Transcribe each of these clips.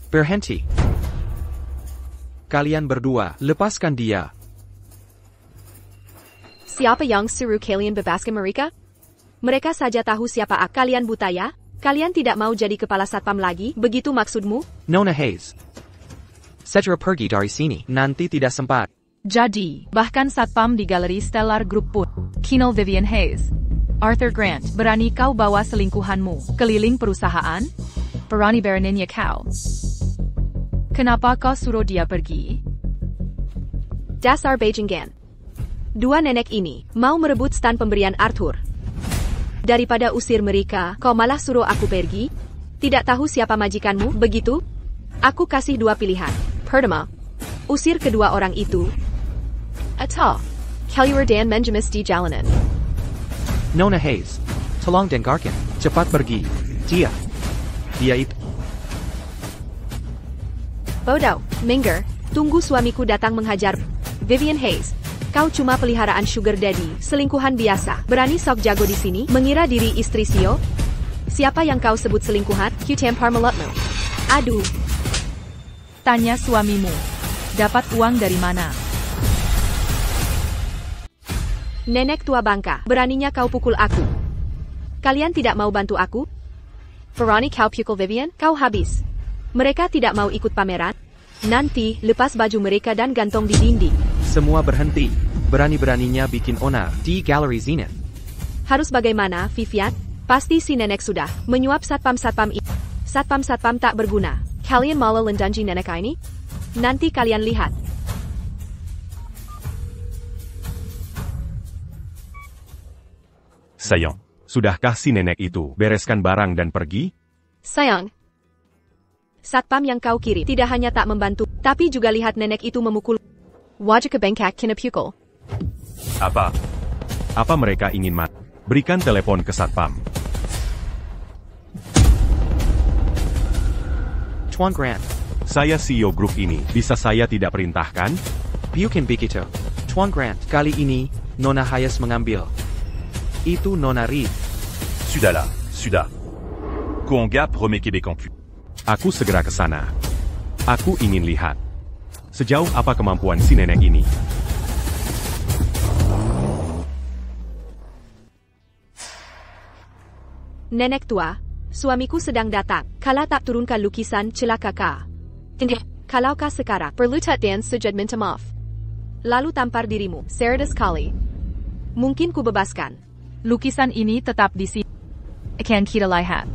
Berhenti. Kalian berdua, lepaskan dia. Siapa yang suruh kalian bebaskan mereka? Mereka saja tahu siapa aku. Kalian buta ya? Kalian tidak mau jadi kepala satpam lagi, begitu maksudmu? Nona Hayes. Segera pergi dari sini, nanti tidak sempat. Jadi, bahkan satpam di galeri Stellar Group pun, Kinal Vivian Hayes, Arthur Grant, berani kau bawa selingkuhanmu keliling perusahaan? Berani beraninya kau. Kenapa kau suruh dia pergi? Dasar bajingan. Dua nenek ini mau merebut stan pemberian Arthur. Daripada usir mereka, kau malah suruh aku pergi? Tidak tahu siapa majikanmu, begitu? Aku kasih dua pilihan. Pertama, usir kedua orang itu. Atau, keluar dan menjemis di jalanan. Nona Hayes. Tolong dengarkan. Cepat pergi. Dia itu. Bodoh, minggir, tunggu suamiku datang menghajar. Vivian Hayes, kau cuma peliharaan sugar daddy, selingkuhan biasa. Berani sok jago di sini, mengira diri istri Sio? Siapa yang kau sebut selingkuhan? Tampar mulutmu. Aduh. Tanya suamimu. Dapat uang dari mana? Nenek tua bangka, beraninya kau pukul aku. Kalian tidak mau bantu aku? Berani kau pukul Vivian, kau habis. Mereka tidak mau ikut pameran. Nanti, lepas baju mereka dan gantung di dinding. Semua berhenti. Berani-beraninya bikin onar di Galeri Zenith. Harus bagaimana, Vivian? Pasti si nenek sudah menyuap satpam-satpam ini. Satpam-satpam tak berguna. Kalian malah lendanji nenek ini? Nanti kalian lihat. Sayang, sudahkah si nenek itu bereskan barang dan pergi? Sayang. Satpam yang kau kirim tidak hanya tak membantu, tapi juga lihat nenek itu memukul. Wajah ke bengkak kena pukul. Apa? Apa mereka ingin mati? Berikan telepon ke satpam. Tuan Grant. Saya CEO grup ini, bisa saya tidak perintahkan? Bukan begitu. Tuan Grant, kali ini, Nona Hayes mengambil. Itu Nona Reed. Sudahlah, sudah. Kuanggap remets Québec en cul. Aku segera ke sana. Aku ingin lihat sejauh apa kemampuan si nenek ini. Nenek tua, suamiku sedang datang. Kalau tak turunkan lukisan celaka kah? Kalau kah sekarang, berlutut dan sujud minta maaf. Lalu tampar dirimu, cerdas sekali. Mungkin ku bebaskan. Lukisan ini tetap di sini. Akan kita lihat.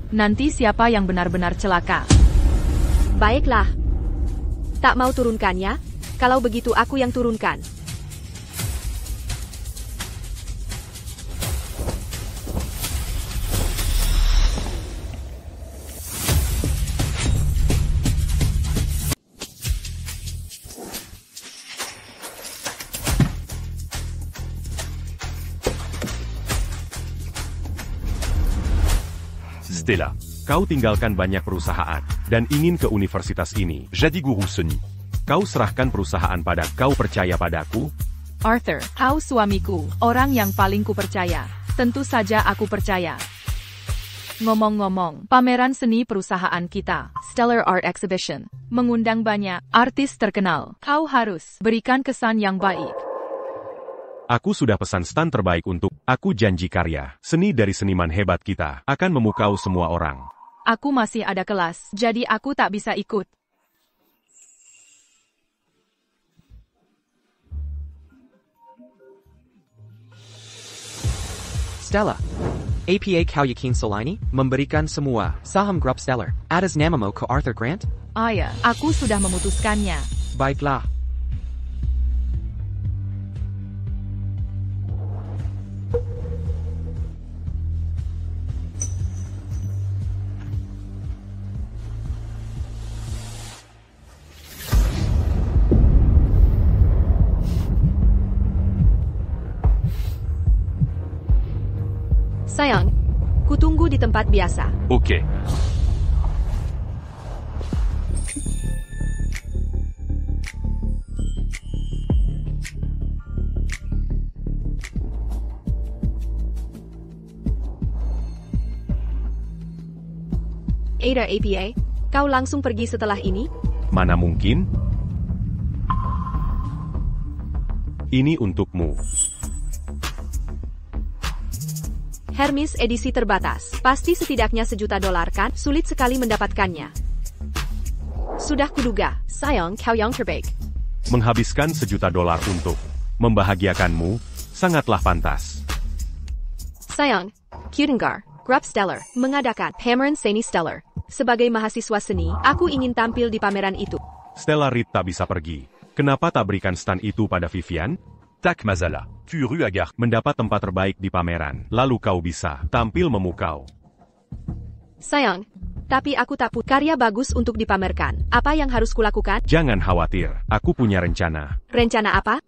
Nanti siapa yang benar-benar celaka. Baiklah. Tak mau turunkannya? Kalau begitu aku yang turunkan. Stella, kau tinggalkan banyak perusahaan dan ingin ke universitas ini. Jadi guru seni. Kau serahkan perusahaan pada kau percaya padaku? Arthur, kau suamiku, orang yang paling kupercaya. Tentu saja aku percaya. Ngomong-ngomong, pameran seni perusahaan kita, Stellar Art Exhibition, mengundang banyak artis terkenal. Kau harus berikan kesan yang baik. Aku sudah pesan stand terbaik untuk aku janji karya. Seni dari seniman hebat kita akan memukau semua orang. Aku masih ada kelas, jadi aku tak bisa ikut. Stella. APA kau yakin Solani memberikan semua saham grup Stellar atas namamu ke Arthur Grant? Ayah, aku sudah memutuskannya. Baiklah. Sayang, kutunggu di tempat biasa. Oke. Ada APA, Kau langsung pergi setelah ini? Mana mungkin? Ini untukmu. Hermes edisi terbatas. Pasti setidaknya $1.000.000 kan? Sulit sekali mendapatkannya. Sudah kuduga. Sayang, kau yang terbaik. Menghabiskan $1.000.000 untuk membahagiakanmu, sangatlah pantas. Sayang, Kudengar, Grup Stellar, mengadakan pameran seni Stellar. Sebagai mahasiswa seni, aku ingin tampil di pameran itu. Stellar Reed tak bisa pergi. Kenapa tak berikan stand itu pada Vivian? Tak masalah. Furu agar mendapat tempat terbaik di pameran. Lalu kau bisa tampil memukau. Sayang, tapi aku tak punya karya bagus untuk dipamerkan. Apa yang harus kulakukan? Jangan khawatir, aku punya rencana. Rencana apa?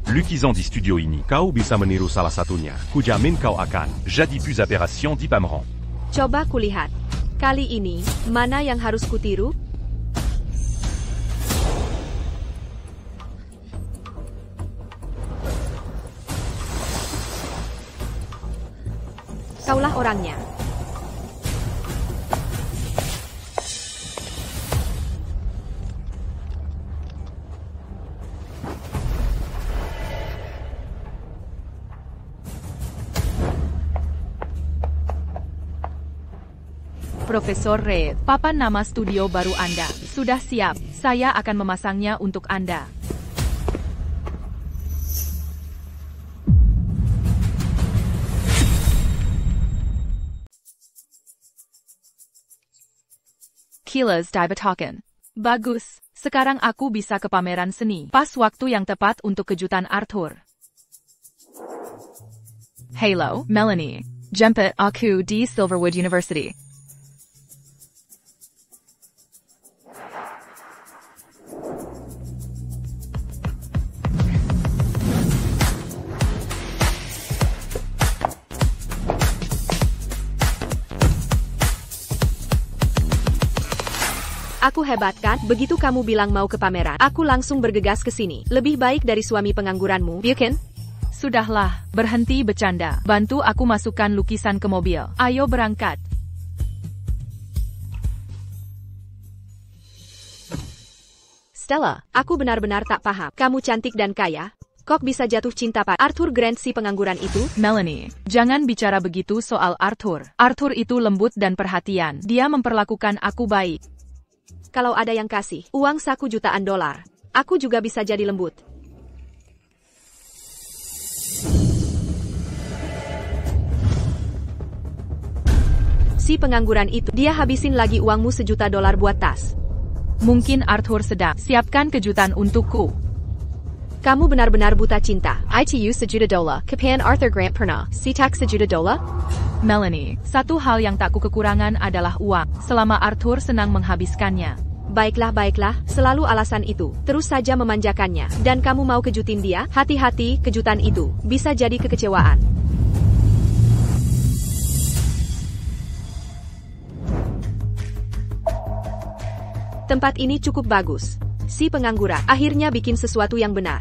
Lukisan di studio ini, kau bisa meniru salah satunya. Kujamin kau akan jadi plus opération di pameran. Coba kulihat. Kali ini, mana yang harus kutiru? Kaulah orangnya. Profesor Reed, papan nama studio baru Anda. Sudah siap, saya akan memasangnya untuk Anda. Kilas Dibatoken. Bagus, sekarang aku bisa ke pameran seni. Pas waktu yang tepat untuk kejutan Arthur. Halo, Melanie. Jemput aku di Silverwood University. Aku hebat kan? Begitu kamu bilang mau ke pameran, aku langsung bergegas ke sini. Lebih baik dari suami pengangguranmu, bukan? Sudahlah, berhenti bercanda. Bantu aku masukkan lukisan ke mobil. Ayo berangkat. Stella, aku benar-benar tak paham. Kamu cantik dan kaya. Kok bisa jatuh cinta pada Arthur Grant si pengangguran itu? Melanie, jangan bicara begitu soal Arthur. Arthur itu lembut dan perhatian. Dia memperlakukan aku baik. Kalau ada yang kasih uang saku jutaan dolar, aku juga bisa jadi lembut. Si pengangguran itu, dia habisin lagi uangmu $1.000.000 buat tas. Mungkin Arthur sedang siapkan kejutan untukku. Kamu benar-benar buta cinta. ITU $1.000.000, kepan Arthur Grant pernah, sitak $1.000.000? Melanie, satu hal yang tak ku kekurangan adalah uang, selama Arthur senang menghabiskannya. Baiklah, selalu alasan itu. Terus saja memanjakannya. Dan kamu mau kejutin dia? Hati-hati, kejutan itu bisa jadi kekecewaan. Tempat ini cukup bagus. Si pengangguran akhirnya bikin sesuatu yang benar.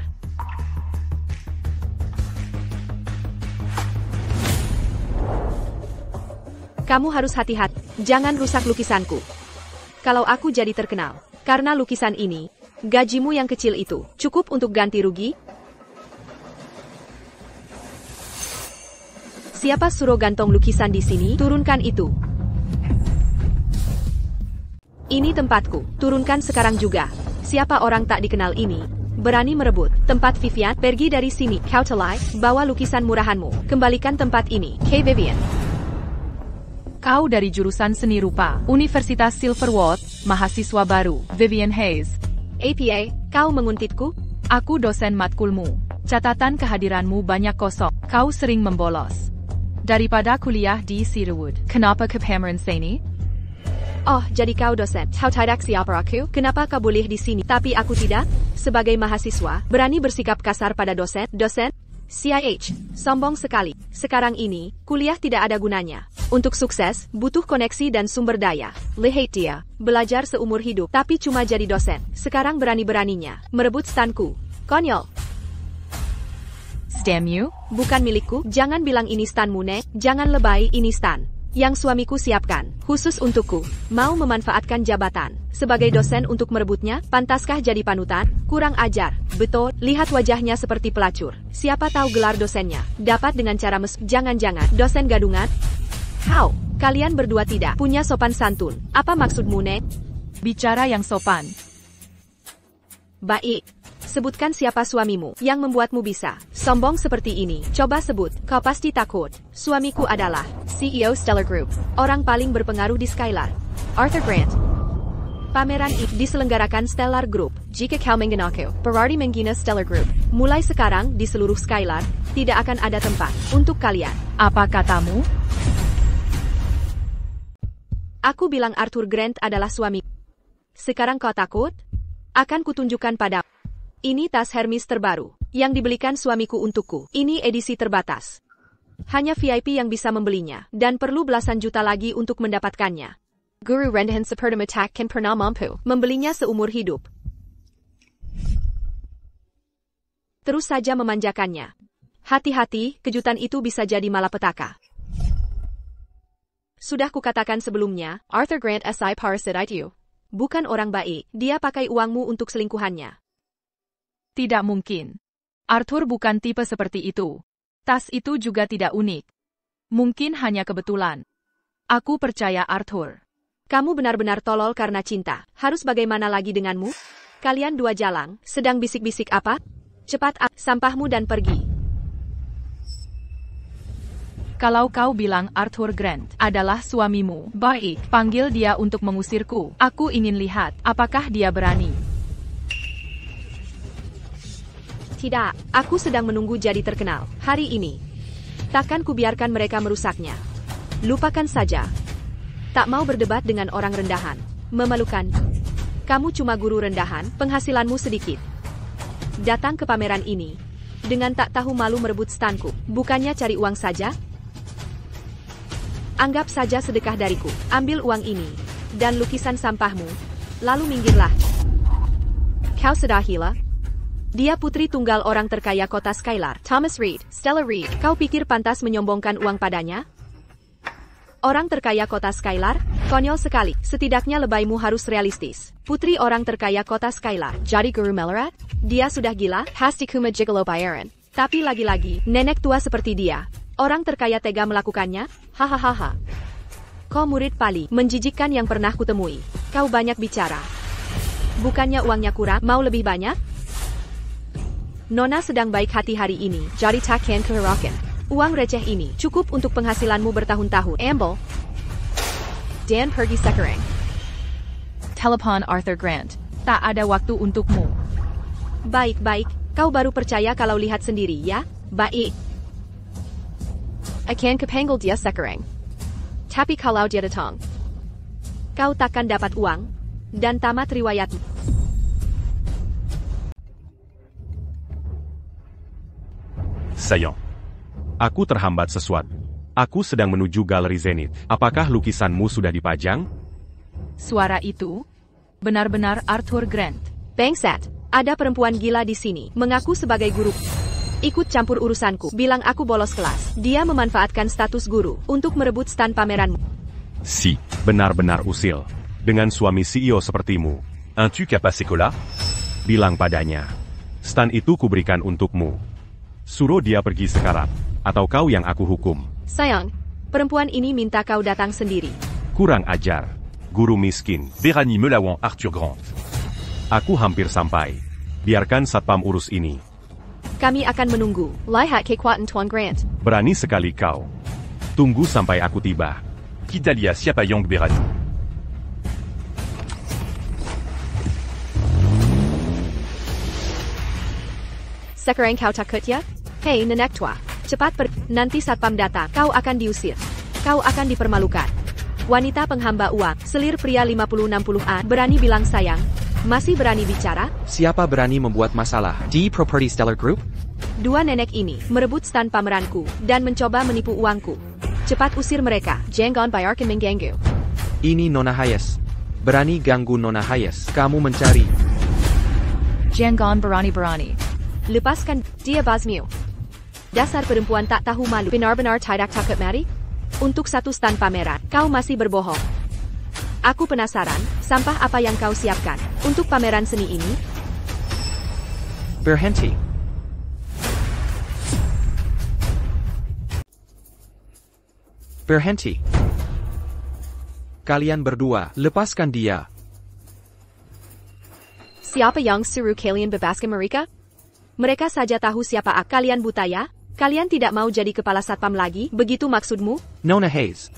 Kamu harus hati-hati, jangan rusak lukisanku. Kalau aku jadi terkenal, karena lukisan ini, gajimu yang kecil itu, cukup untuk ganti rugi? Siapa suruh gantong lukisan di sini? Turunkan itu. Ini tempatku, turunkan sekarang juga. Siapa orang tak dikenal ini? Berani merebut tempat Vivian? Pergi dari sini, kau telai, bawa lukisan murahanmu, kembalikan tempat ini, K. Vivian. Kau dari jurusan seni rupa, Universitas Silverwood, mahasiswa baru, Vivian Hayes. APA, kau menguntitku? Aku dosen matkulmu. Catatan kehadiranmu banyak kosong. Kau sering membolos. Daripada kuliah di Silverwood, kenapa ke pameran seni? Oh, jadi kau dosen. Kau tidak siapa aku? Kenapa kau boleh di sini, tapi aku tidak? Sebagai mahasiswa, berani bersikap kasar pada dosen? CIH, sombong sekali. Sekarang ini, kuliah tidak ada gunanya. Untuk sukses, butuh koneksi dan sumber daya. Lihat dia, belajar seumur hidup, tapi cuma jadi dosen. Sekarang berani-beraninya, merebut standku. Konyol. damn you. Bukan milikku, jangan bilang ini stanmu, Nek. Jangan lebay, ini stan yang suamiku siapkan, khusus untukku. Mau memanfaatkan jabatan sebagai dosen untuk merebutnya? Pantaskah jadi panutan? Kurang ajar. Betul, lihat wajahnya seperti pelacur. Siapa tahu gelar dosennya dapat dengan cara jangan-jangan dosen gadungan? How? Kalian berdua tidak punya sopan santun. Apa maksudmu, Nek? Bicara yang sopan. Baik. Sebutkan siapa suamimu yang membuatmu bisa sombong seperti ini. Coba sebut, kau pasti takut. Suamiku adalah CEO Stellar Group, orang paling berpengaruh di Skylar. Arthur Grant. Pameran itu diselenggarakan Stellar Group. Jika kau mengenalku, berarti menghina Stellar Group. Mulai sekarang di seluruh Skylar, tidak akan ada tempat untuk kalian. Apa katamu? Aku bilang Arthur Grant adalah suami. Sekarang kau takut? Akan kutunjukkan padamu. Ini tas Hermes terbaru yang dibelikan suamiku untukku. Ini edisi terbatas. Hanya VIP yang bisa membelinya, dan perlu belasan juta lagi untuk mendapatkannya. Guru rendahan seperti akan pernah mampu membelinya seumur hidup. Terus saja memanjakannya. Hati-hati, kejutan itu bisa jadi malapetaka. Sudah kukatakan sebelumnya, Arthur Grant SI parasite you. Bukan orang baik, dia pakai uangmu untuk selingkuhannya. Tidak mungkin. Arthur bukan tipe seperti itu. Tas itu juga tidak unik. Mungkin hanya kebetulan. Aku percaya Arthur. Kamu benar-benar tolol karena cinta. Harus bagaimana lagi denganmu? Kalian dua jalang, sedang bisik-bisik apa? Cepat sampahmu dan pergi. Kalau kau bilang Arthur Grant adalah suamimu, baik, panggil dia untuk mengusirku. Aku ingin lihat apakah dia berani. Tidak, aku sedang menunggu jadi terkenal hari ini. Takkan kubiarkan mereka merusaknya. Lupakan saja. Tak mau berdebat dengan orang rendahan. Memalukan. Kamu cuma guru rendahan, penghasilanmu sedikit. Datang ke pameran ini dengan tak tahu malu merebut standku. Bukannya cari uang saja? Anggap saja sedekah dariku. Ambil uang ini dan lukisan sampahmu. Lalu minggirlah. Kau sudah gila? Dia putri tunggal orang terkaya kota Skylar, Thomas Reed, Stella Reed. Kau pikir pantas menyombongkan uang padanya? Orang terkaya kota Skylar? Konyol sekali. Setidaknya lebaymu harus realistis. Putri orang terkaya kota Skylar. Jadi guru Melarat? Dia sudah gila? Pasti kuma gigolo bayaran. Tapi lagi-lagi, nenek tua seperti dia. Orang terkaya tega melakukannya? Hahaha. Kau murid paling menjijikkan yang pernah kutemui. Kau banyak bicara. Bukannya uangnya kurang, mau lebih banyak? Nona sedang baik hati hari ini, jadi takkan keherakan. Uang receh ini cukup untuk penghasilanmu bertahun-tahun. Ambil. Dan pergi sekarang. Telepon Arthur Grant. Tak ada waktu untukmu. Baik-baik, kau baru percaya kalau lihat sendiri, ya? Baik. Akan kepanggil dia sekarang. Tapi kalau dia datang, kau takkan dapat uang, dan tamat riwayatmu. Sayang. Aku terhambat sesuatu. Aku sedang menuju Galeri Zenith. Apakah lukisanmu sudah dipajang? Suara itu benar-benar Arthur Grant. Bangsat, ada perempuan gila di sini, mengaku sebagai guru. Ikut campur urusanku, bilang aku bolos kelas. Dia memanfaatkan status guru untuk merebut stan pameranmu. Si, benar-benar usil. Dengan suami CEO sepertimu. Un-tu capable sekolah? Bilang padanya. Stan itu kuberikan untukmu. Suruh dia pergi sekarang, atau kau yang aku hukum. Sayang, perempuan ini minta kau datang sendiri. Kurang ajar, guru miskin. Berani melawan Arthur Grant. Aku hampir sampai. Biarkan satpam urus ini. Kami akan menunggu. Lihat kekuatan Tuan Grant. Berani sekali kau. Tunggu sampai aku tiba. Kita lihat siapa yang berani. Sekarang kau takut ya? Hei nenek tua, cepat nanti satpam datang, kau akan diusir. Kau akan dipermalukan. Wanita penghamba uang, selir pria 50-60-an, berani bilang sayang. Masih berani bicara? Siapa berani membuat masalah di Property Stellar Group? Dua nenek ini merebut stan pameranku dan mencoba menipu uangku. Cepat usir mereka. Jangan bayarkan mengganggu. Ini Nona Hayes. Berani ganggu Nona Hayes. Kamu mencari. Jangan berani-berani. Lepaskan dia Basmiu. Dasar perempuan tak tahu malu. Benar-benar tidak takut mari? Untuk satu stand pameran, kau masih berbohong. Aku penasaran, sampah apa yang kau siapkan untuk pameran seni ini? Berhenti. Berhenti. Kalian berdua, lepaskan dia. Siapa yang suruh kalian bebaskan mereka? Mereka saja tahu siapa aku. Kalian buta ya? Kalian tidak mau jadi kepala satpam lagi, begitu maksudmu? Nona Hayes.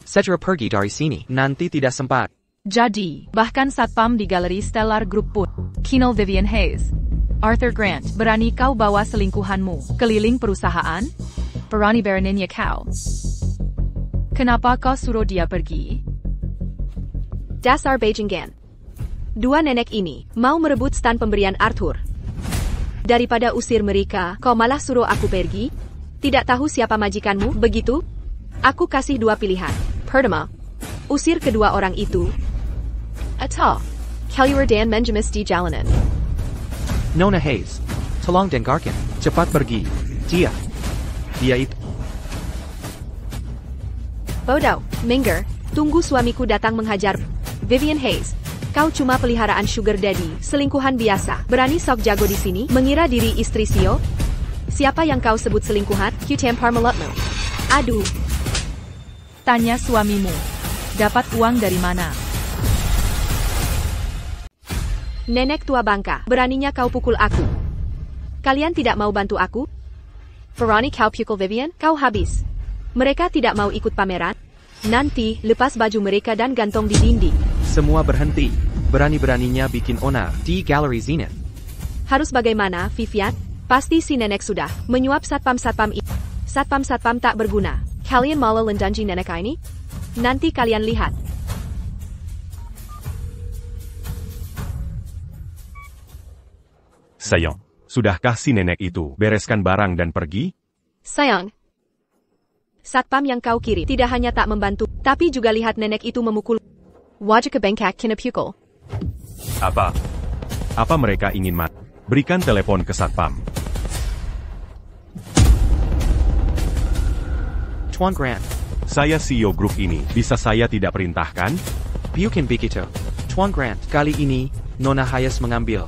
Segera pergi dari sini, nanti tidak sempat. Jadi, bahkan satpam di galeri Stellar Group pun, Kinal Vivian Hayes, Arthur Grant, berani kau bawa selingkuhanmu keliling perusahaan? Berani beraninya kau. Kenapa kau suruh dia pergi? Dasar bajingan. Dua nenek ini mau merebut stand pemberian Arthur. Daripada usir mereka, kau malah suruh aku pergi? Tidak tahu siapa majikanmu, begitu? Aku kasih dua pilihan. Pertama, usir kedua orang itu. Atau, keluar dan menjemis di jalanan. Nona Hayes. Tolong dengarkan. Cepat pergi. Dia itu. Bodoh, minggir. Tunggu suamiku datang menghajar. Vivian Hayes. Kau cuma peliharaan sugar daddy, selingkuhan biasa. Berani sok jago di sini, mengira diri istri Sio? Siapa yang kau sebut selingkuhan? Tampar mulutmu. Aduh. Tanya suamimu. Dapat uang dari mana? Nenek tua bangka, beraninya kau pukul aku. Kalian tidak mau bantu aku? Berani kau pukul Vivian? Kau habis. Mereka tidak mau ikut pameran? Nanti, lepas baju mereka dan gantung di dinding. Semua berhenti. Berani-beraninya bikin onar di Galeri Zenith. Harus bagaimana, Vivian? Pasti si nenek sudah menyuap satpam-satpam ini. Satpam-satpam tak berguna. Kalian malah lendanji nenek ini? Nanti kalian lihat. Sayang, sudahkah si nenek itu bereskan barang dan pergi? Sayang. Satpam yang kau kirim tidak hanya tak membantu, tapi juga lihat nenek itu memukul. Wajah ke bengkak kena pukul. Apa mereka ingin mati? Berikan telepon ke satpam. Tuan Grant. Saya CEO grup ini, bisa saya tidak perintahkan? Bukan begitu. Tuan Grant, kali ini, Nona Hayes mengambil.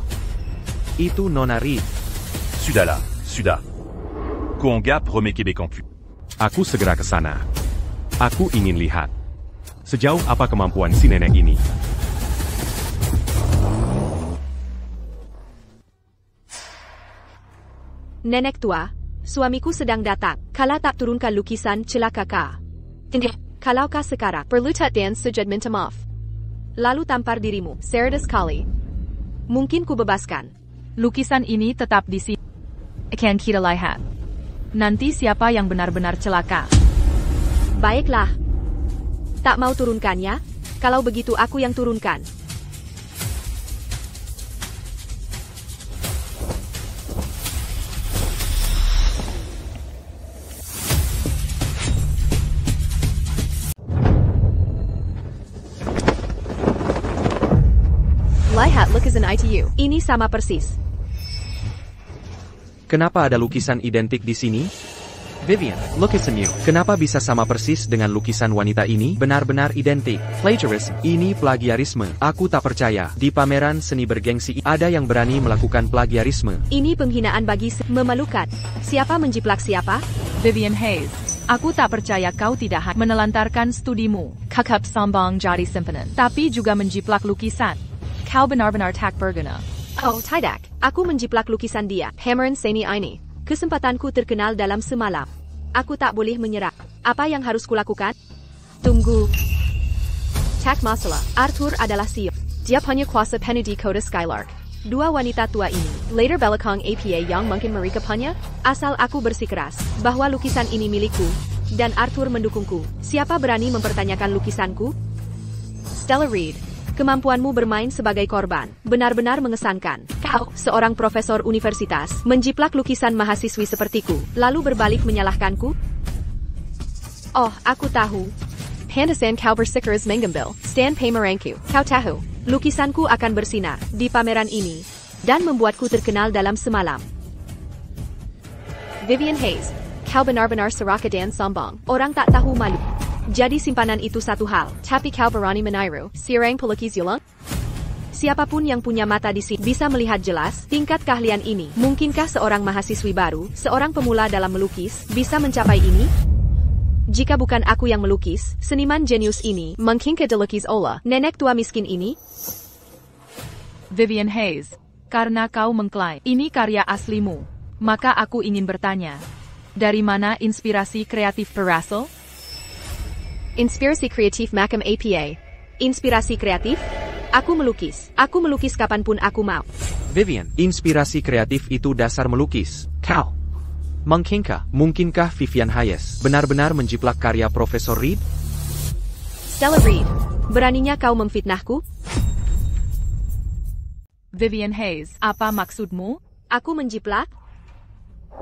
Itu Nona Reed. Sudah. Courant Gap remet Québec en cul. Aku segera ke sana. Aku ingin lihat. Sejauh apa kemampuan si nenek ini? Nenek tua, suamiku sedang datang. Kalau tak turunkan lukisan celaka kah? Kalau kah sekarang, berlutut dan sujud minta maaf. Lalu tampar dirimu, serdas kali. Mungkin ku bebaskan. Lukisan ini tetap di sini. Akan kita lihat. Nanti siapa yang benar-benar celaka? Baiklah. Tak mau turunkannya? Kalau begitu aku yang turunkan. Lihat lukisan ITU. Ini sama persis. Kenapa ada lukisan identik di sini? Vivian, lukisanmu. Kenapa bisa sama persis dengan lukisan wanita ini? Benar-benar identik. Plagiarism. Ini plagiarisme. Aku tak percaya. Di pameran seni bergengsi ada yang berani melakukan plagiarisme. Ini penghinaan bagi memalukan. Siapa menjiplak siapa? Vivian Hayes. Aku tak percaya kau tidak hanya menelantarkan studimu, kakap sombong jadi simpenan, tapi juga menjiplak lukisan. Kau benar-benar tak berguna. Oh, tidak. Aku menjiplak lukisan dia. Hammeran seni ini. Kesempatanku terkenal dalam semalam. Aku tak boleh menyerah. Apa yang harus kulakukan? Tunggu. Tak masalah. Arthur adalah CEO. Dia punya kuasa penuh di Kota Skylark. Dua wanita tua ini, later belakang APA yang mungkin mereka punya, asal aku bersikeras bahwa lukisan ini milikku, dan Arthur mendukungku. Siapa berani mempertanyakan lukisanku? Stella Reed. Kemampuanmu bermain sebagai korban benar-benar mengesankan. Kau, seorang profesor universitas, menjiplak lukisan mahasiswi sepertiku, lalu berbalik menyalahkanku? Oh, aku tahu. Pantesan kau bersikeras mengambil stand pameranku. Kau tahu, lukisanku akan bersinar di pameran ini, dan membuatku terkenal dalam semalam. Vivian Hayes, kau benar-benar serakah dan sombong. Orang tak tahu malu. Jadi simpanan itu satu hal. Tapi kau berani meniru seorang pelukis Yulang? Siapapun yang punya mata di sini bisa melihat jelas tingkat keahlian ini. Mungkinkah seorang mahasiswi baru, seorang pemula dalam melukis, bisa mencapai ini? Jika bukan aku yang melukis, seniman jenius ini, mungkinkah dilukis oleh nenek tua miskin ini? Vivian Hayes, karena kau mengklaim ini karya aslimu, maka aku ingin bertanya, dari mana inspirasi kreatif berasal? Inspirasi kreatif macam APA. Inspirasi kreatif? Aku melukis kapanpun aku mau. Vivian, inspirasi kreatif itu dasar melukis. Kau. Mungkinkah Vivian Hayes benar-benar menjiplak karya Profesor Reed? Stella Reed, beraninya kau memfitnahku? Vivian Hayes, apa maksudmu? Aku menjiplak?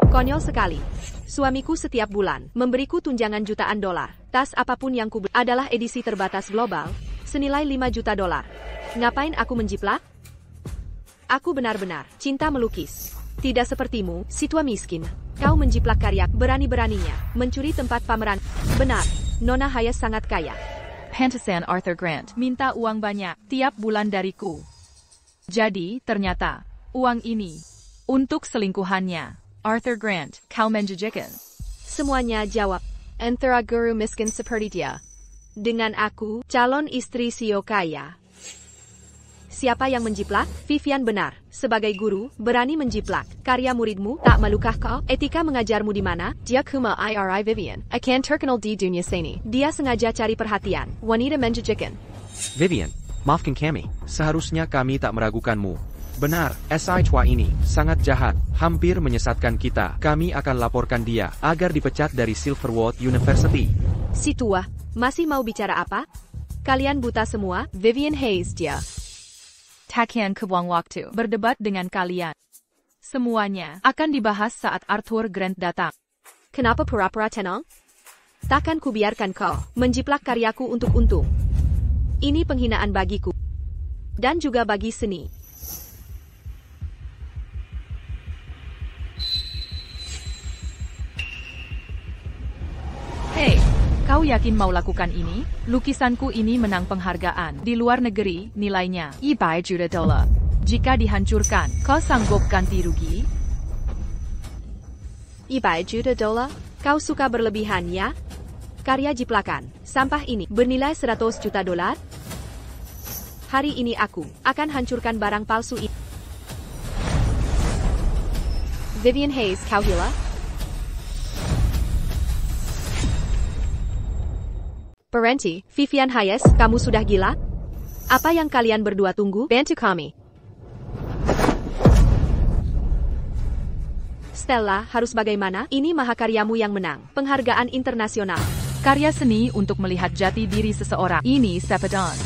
Konyol sekali. Suamiku setiap bulan memberiku tunjangan jutaan dolar. Tas apapun yang kubeli adalah edisi terbatas global, senilai 5 juta dolar. Ngapain aku menjiplak? Aku benar-benar cinta melukis. Tidak sepertimu, si tua miskin. Kau menjiplak karya, berani-beraninya, mencuri tempat pameran. Benar, Nona Hayes sangat kaya. Pantesan Arthur Grant minta uang banyak tiap bulan dariku. Jadi, ternyata, uang ini untuk selingkuhannya. Arthur Grant, kau menjanjikan. Semuanya jawab, antara guru miskin seperti dia. Dengan aku, calon istri CEO kaya. Siapa yang menjiplak? Vivian benar. Sebagai guru, berani menjiplak karya muridmu. Tak malukah kau? Etika mengajarmu di mana? Dia kuma IRI Vivian. Akan terkenal di dunia seni. Dia sengaja cari perhatian. Wanita menjanjikan. Vivian, maafkan kami. Seharusnya kami tak meragukanmu. Benar, SI tua ini sangat jahat. Hampir menyesatkan kita. Kami akan laporkan dia agar dipecat dari Silverwood University. Si tua, masih mau bicara apa? Kalian buta semua? Vivian Hayes dia. Takkan kebuang waktu berdebat dengan kalian. Semuanya akan dibahas saat Arthur Grant datang. Kenapa pura-pura tenang? Takkan kubiarkan kau menjiplak karyaku untuk untung. Ini penghinaan bagiku. Dan juga bagi seni. Hei, kau yakin mau lakukan ini? Lukisanku ini menang penghargaan. Di luar negeri, nilainya $1 juta. Jika dihancurkan, kau sanggup ganti rugi? $1 juta? Kau suka berlebihan ya? Karya jiplakan, sampah ini, bernilai $100 juta. Hari ini aku akan hancurkan barang palsu ini. Vivian Hayes, kau gila? Berhenti, Vivian Hayes, kamu sudah gila? Apa yang kalian berdua tunggu? Bantu kami. Stella, harus bagaimana? Ini mahakaryamu yang menang. Penghargaan internasional. Karya seni untuk melihat jati diri seseorang. Ini Sepadon.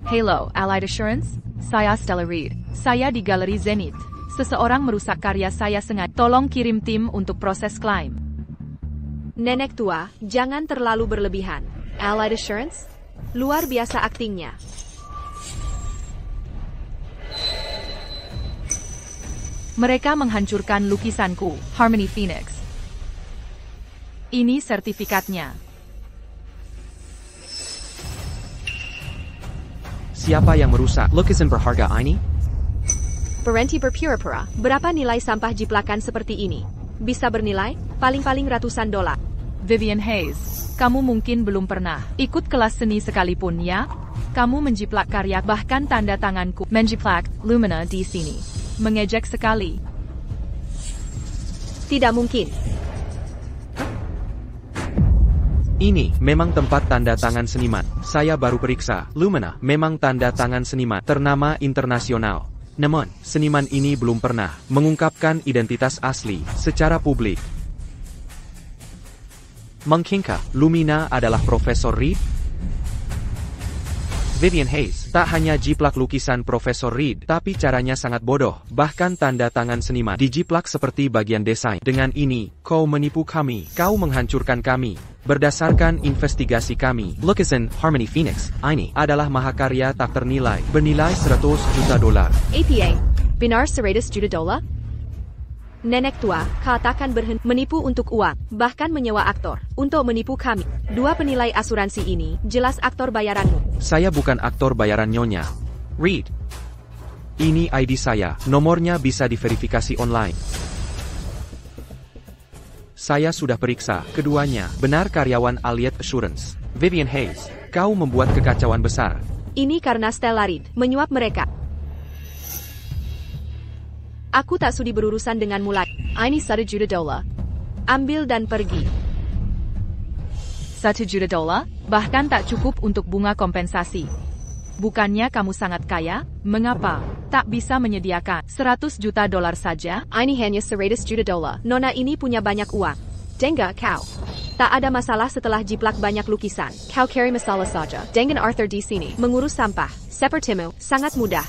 Hello, Allied Assurance. Saya Stella Reed. Saya di Galeri Zenith. Seseorang merusak karya saya sengaja. Tolong kirim tim untuk proses klaim. Nenek tua, jangan terlalu berlebihan. Allied Assurance? Luar biasa aktingnya. Mereka menghancurkan lukisanku, Harmony Phoenix. Ini sertifikatnya. Siapa yang merusak lukisan berharga ini? Berhenti berpura-pura. Berapa nilai sampah jiplakan seperti ini? Bisa bernilai, paling-paling ratusan dolar. Vivian Hayes, kamu mungkin belum pernah ikut kelas seni sekalipun ya? Kamu menjiplak karya, bahkan tanda tanganku menjiplak Lumina di sini. Mengejek sekali. Tidak mungkin. Ini memang tempat tanda tangan seniman. Saya baru periksa. Lumina memang tanda tangan seniman ternama internasional. Namun, seniman ini belum pernah mengungkapkan identitas asli secara publik. Mungkinkah Lumina adalah Profesor Reed? Vivian Hayes tak hanya jiplak lukisan Profesor Reed, tapi caranya sangat bodoh. Bahkan tanda tangan seniman dijiplak seperti bagian desain. Dengan ini, kau menipu kami. Kau menghancurkan kami. Berdasarkan investigasi kami, lukisan Harmony Phoenix ini adalah mahakarya tak ternilai, bernilai $100 juta. APA, Benar 100 juta dolar? Nenek tua, katakan berhenti menipu untuk uang, bahkan menyewa aktor untuk menipu kami. Dua penilai asuransi ini jelas aktor bayaranmu. Saya bukan aktor bayaran Nyonya. Read. Ini ID saya, nomornya bisa diverifikasi online. Saya sudah periksa keduanya, benar karyawan Allied Assurance. Vivian Hayes, kau membuat kekacauan besar. Ini karena Stellarid menyuap mereka. Aku tak sudi berurusan denganmu lagi. Ini 1 juta dolar. Ambil dan pergi. 1 juta dolar, bahkan tak cukup untuk bunga kompensasi. Bukannya kamu sangat kaya? Mengapa tak bisa menyediakan 100 juta dolar saja? Ini hanya 100 juta dolar. Nona ini punya banyak uang. Dengar kau. Tak ada masalah setelah jiplak banyak lukisan. Kau carry masalah saja. Dengan Arthur di sini. Mengurus sampah. Sepertimu, sangat mudah.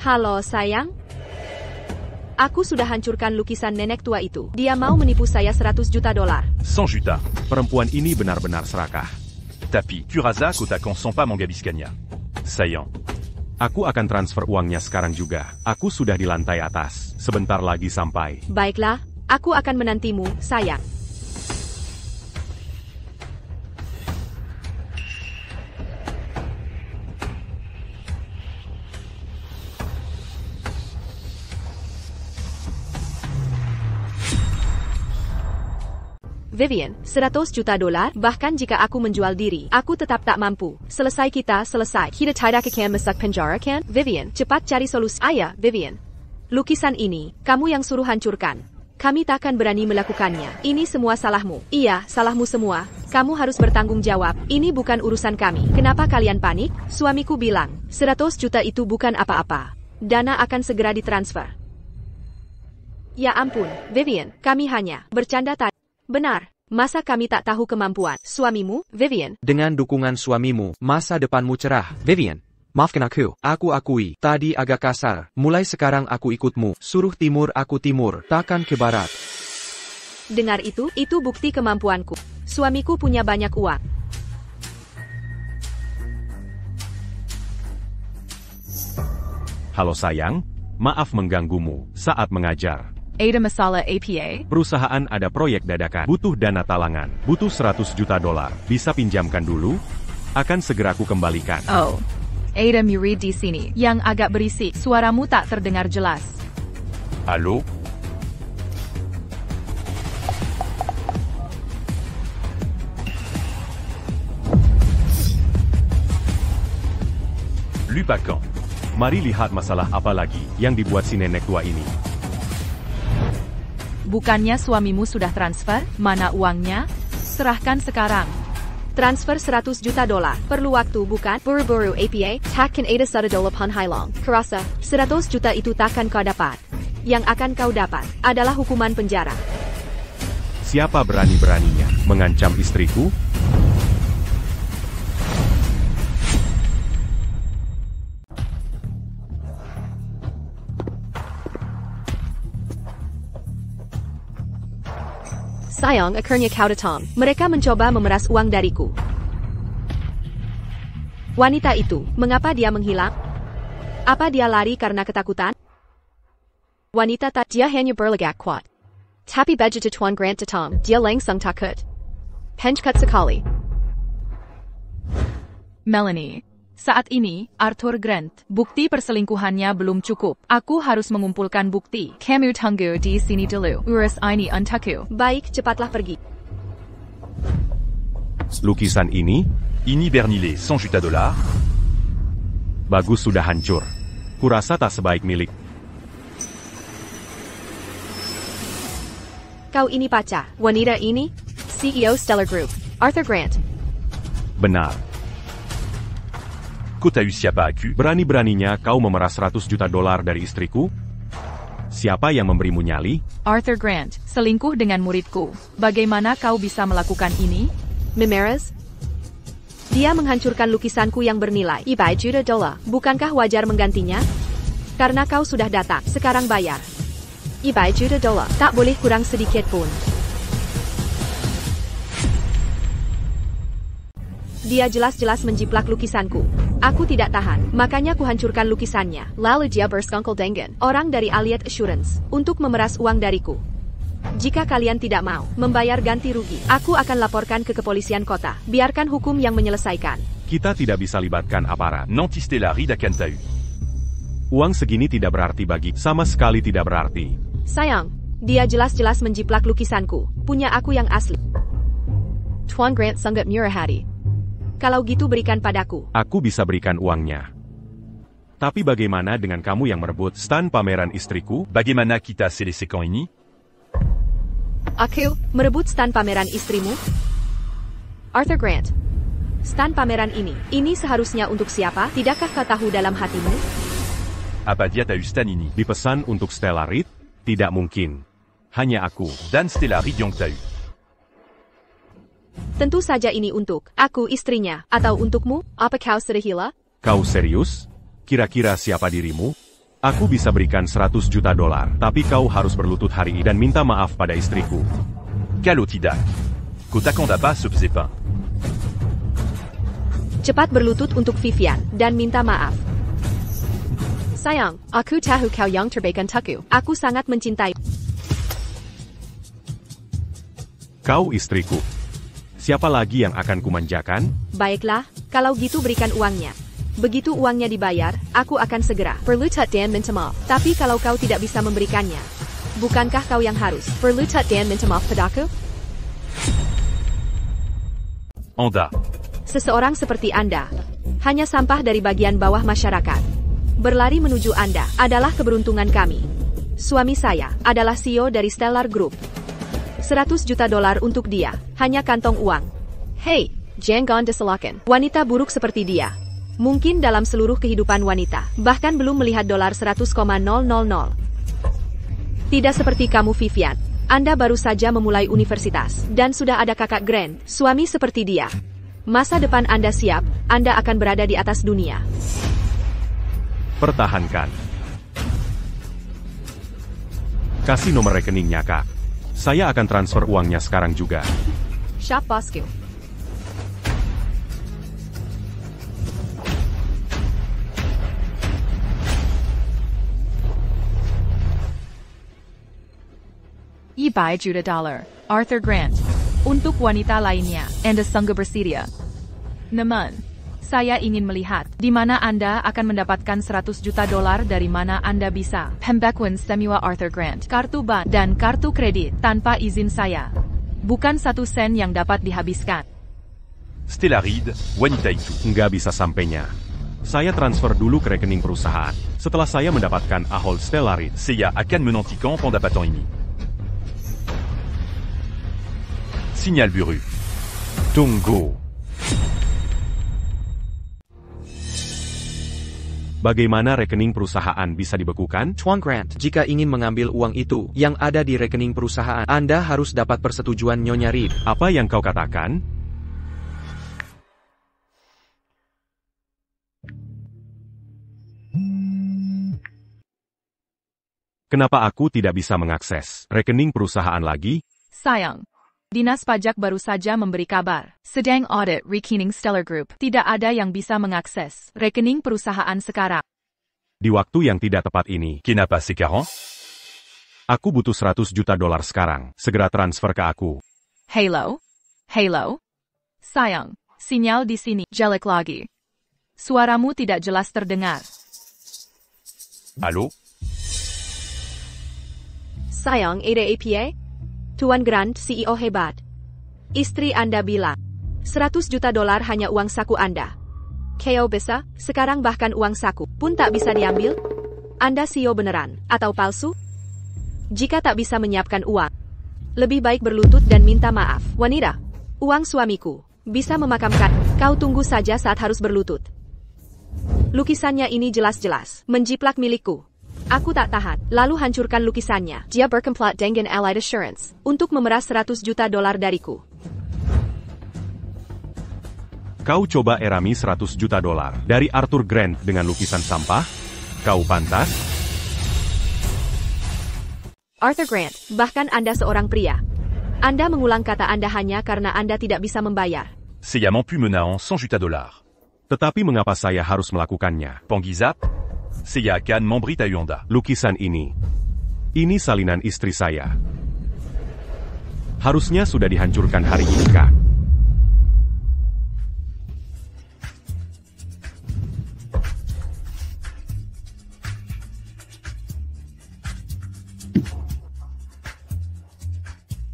Halo sayang. Aku sudah hancurkan lukisan nenek tua itu. Dia mau menipu saya 100 juta dolar. 100 juta. Perempuan ini benar-benar serakah. Tapi, Curaza Kotakon sans pas Mangabiscania. Sayang. Aku akan transfer uangnya sekarang juga. Aku sudah di lantai atas. Sebentar lagi sampai. Baiklah, aku akan menantimu, sayang. Vivian, 100 juta dolar, bahkan jika aku menjual diri, aku tetap tak mampu. Selesai kita, selesai. Kita tidak akan masuk penjara kan? Vivian, cepat cari solusi. Ayah, Vivian. Lukisan ini, kamu yang suruh hancurkan. Kami takkan berani melakukannya. Ini semua salahmu. Iya, salahmu semua. Kamu harus bertanggung jawab. Ini bukan urusan kami. Kenapa kalian panik? Suamiku bilang, 100 juta itu bukan apa-apa. Dana akan segera ditransfer. Ya ampun, Vivian, kami hanya bercanda tadi. Benar, masa kami tak tahu kemampuan suamimu, Vivian? Dengan dukungan suamimu, masa depanmu cerah. Vivian, maafkan aku. Aku akui, tadi agak kasar. Mulai sekarang aku ikutmu. Suruh timur aku timur, takkan ke barat. Dengar itu bukti kemampuanku. Suamiku punya banyak uang. Halo sayang, maaf mengganggumu saat mengajar. Ada masalah APA? Perusahaan ada proyek dadakan. Butuh dana talangan. Butuh 100 juta dolar. Bisa pinjamkan dulu? Akan segera ku kembalikan. Oh. Ada murid di sini. Yang agak berisik. Suaramu tak terdengar jelas. Halo? Lupakan. Mari lihat masalah apa lagi yang dibuat si nenek tua ini. Bukannya suamimu sudah transfer? Mana uangnya? Serahkan sekarang. Transfer 100 juta dolar. Perlu waktu bukan? Buru-buru APA, takkan ada 1 dolar pun hailong. Kerasa, 100 juta itu takkan kau dapat. Yang akan kau dapat adalah hukuman penjara. Siapa berani-beraninya mengancam istriku? Sayang, akhirnya kau datang. Mereka mencoba memeras uang dariku. Wanita itu, mengapa dia menghilang? Apa dia lari karena ketakutan? Wanita tak, dia hanya berlagak kuat. Tapi begitu Tuan Grant datang, dia langsung takut. Pencekat sekali. Melanie. Saat ini, Arthur Grant, bukti perselingkuhannya belum cukup. Aku harus mengumpulkan bukti. Kamu tunggu di sini dulu. Urus ini untukku. Baik, cepatlah pergi. Lukisan ini? Ini bernilai 100 juta dolar. Bagus sudah hancur. Kurasa tak sebaik milik. Kau ini pacar. Wanita ini? CEO Stellar Group. Arthur Grant. Benar. Kau t'as eu siapa aku? Berani-beraninya kau memeras 100 juta dolar dari istriku? Siapa yang memberimu nyali? Arthur Grant, selingkuh dengan muridku. Bagaimana kau bisa melakukan ini? Memeras? Dia menghancurkan lukisanku yang bernilai $1 juta. Bukankah wajar menggantinya? Karena kau sudah datang, sekarang bayar. $1 juta. Tak boleh kurang sedikit pun. Dia jelas-jelas menjiplak lukisanku. Aku tidak tahan, makanya kuhancurkan lukisannya. Lalu dia berskongkol dengan Orang dari Allied Assurance untuk memeras uang dariku. Jika kalian tidak mau membayar ganti rugi, aku akan laporkan ke kepolisian kota. Biarkan hukum yang menyelesaikan. Kita tidak bisa libatkan aparat. Nanti Stellarid akan tahu. Uang segini tidak berarti bagi, sama sekali tidak berarti. Sayang, dia jelas-jelas menjiplak lukisanku. Punya aku yang asli. Tuan Grant sangat murah hati. Kalau gitu berikan padaku. Aku bisa berikan uangnya. Tapi bagaimana dengan kamu yang merebut stan pameran istriku? Bagaimana kita selesaikan ini? Aku merebut stan pameran istrimu? Arthur Grant. Stan pameran ini seharusnya untuk siapa? Tidakkah kau tahu dalam hatimu? Apa dia tahu stan ini? Dipesan untuk Stellarid? Tidak mungkin. Hanya aku. Dan Stellarid yang tahu. Tentu saja ini untuk aku istrinya, atau untukmu? Apa kau sudah gila? Kau serius? Kira-kira siapa dirimu? Aku bisa berikan $100 juta, tapi kau harus berlutut hari ini dan minta maaf pada istriku. Kalau tidak, kau takkan dapat ce faisait pas. Cepat berlutut untuk Vivian, dan minta maaf. Sayang, aku tahu kau yang terbaik untukku. Aku sangat mencintai. Kau istriku. Siapa lagi yang akan kumanjakan? Baiklah, kalau gitu berikan uangnya. Begitu uangnya dibayar, aku akan segera berlutut dan minta maaf. Tapi kalau kau tidak bisa memberikannya, bukankah kau yang harus berlutut dan minta maaf padaku? Anda. Seseorang seperti Anda, hanya sampah dari bagian bawah masyarakat. Berlari menuju Anda adalah keberuntungan kami. Suami saya adalah CEO dari Stellar Group. $100 juta untuk dia, hanya kantong uang. Hey, jangan disalahkan. Wanita buruk seperti dia. Mungkin dalam seluruh kehidupan wanita, bahkan belum melihat $100,000. Tidak seperti kamu Vivian. Anda baru saja memulai universitas, dan sudah ada kakak Grant, suami seperti dia. Masa depan Anda siap, Anda akan berada di atas dunia. Pertahankan. Kasih nomor rekeningnya, Kak. Saya akan transfer uangnya sekarang juga. Shop bosku. $100 juta, Arthur Grant. Untuk wanita lainnya, Anda sanggup bersedia. Namun, saya ingin melihat di mana Anda akan mendapatkan $100 juta dari mana Anda bisa pembekuan semua Arthur Grant, kartu bank, dan kartu kredit tanpa izin saya. Bukan 1 sen yang dapat dihabiskan. Stellarid, wanita itu. Nggak bisa sampainya. Saya transfer dulu ke rekening perusahaan. Setelah saya mendapatkan Ahold Stellarid, Saya akan menantikan pendapatan ini. Signal bureau. tunggu. Bagaimana rekening perusahaan bisa dibekukan? Tuan Grant, jika ingin mengambil uang itu yang ada di rekening perusahaan, Anda harus dapat persetujuan Nyonya Reed. Apa yang kau katakan? Kenapa aku tidak bisa mengakses rekening perusahaan lagi? Sayang, Dinas Pajak baru saja memberi kabar. Sedang audit rekening Stellar Group. Tidak ada yang bisa mengakses rekening perusahaan sekarang. Di waktu yang tidak tepat ini, Kenapa sekarang? aku butuh $100 juta sekarang. Segera transfer ke aku. Halo? Halo? Sayang, sinyal di sini jelek lagi. Suaramu tidak jelas terdengar. Halo? Sayang, ada APA? Tuan Grant, CEO hebat. Istri Anda bilang, $100 juta hanya uang saku Anda. Kau bisa, sekarang bahkan uang saku pun tak bisa diambil? Anda CEO beneran, atau palsu? Jika tak bisa menyiapkan uang, lebih baik berlutut dan minta maaf. Wanita, uang suamiku, bisa memakamkan. Kau tunggu saja saat harus berlutut. Lukisannya ini jelas-jelas menjiplak milikku. Aku tak tahan, lalu hancurkan lukisannya. Dia berkomplot dengan Allied Assurance untuk memeras $100 juta dariku. Kau coba erami $100 juta dari Arthur Grant dengan lukisan sampah? Kau pantas? Arthur Grant, bahkan Anda seorang pria. Anda mengulang kata Anda hanya karena Anda tidak bisa membayar. C'est Yaman pu menaan 100 juta dollars. Tetapi mengapa saya harus melakukannya? Pangizap, c'est ya akan memberi tayuanda. Lukisan ini salinan istri saya. Harusnya sudah dihancurkan hari ini, Kak.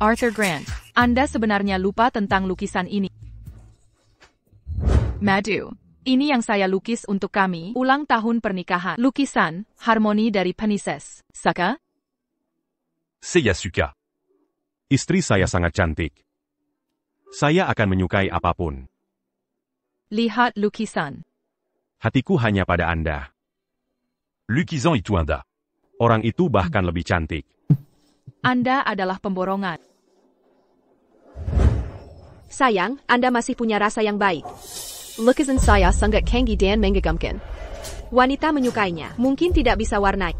Arthur Grant, Anda sebenarnya lupa tentang lukisan ini. Madu, ini yang saya lukis untuk kami, ulang tahun pernikahan. Lukisan, harmoni dari Penises. Saka? C'est Yasuka. Istri saya sangat cantik. Saya akan menyukai apapun. Lihat lukisan. Hatiku hanya pada Anda. Lukisan itu Anda. Orang itu bahkan lebih cantik. Anda adalah pemborongan. Sayang, Anda masih punya rasa yang baik. Lukisan saya sangat canggih dan mengagumkan. Wanita menyukainya, mungkin tidak bisa warnai.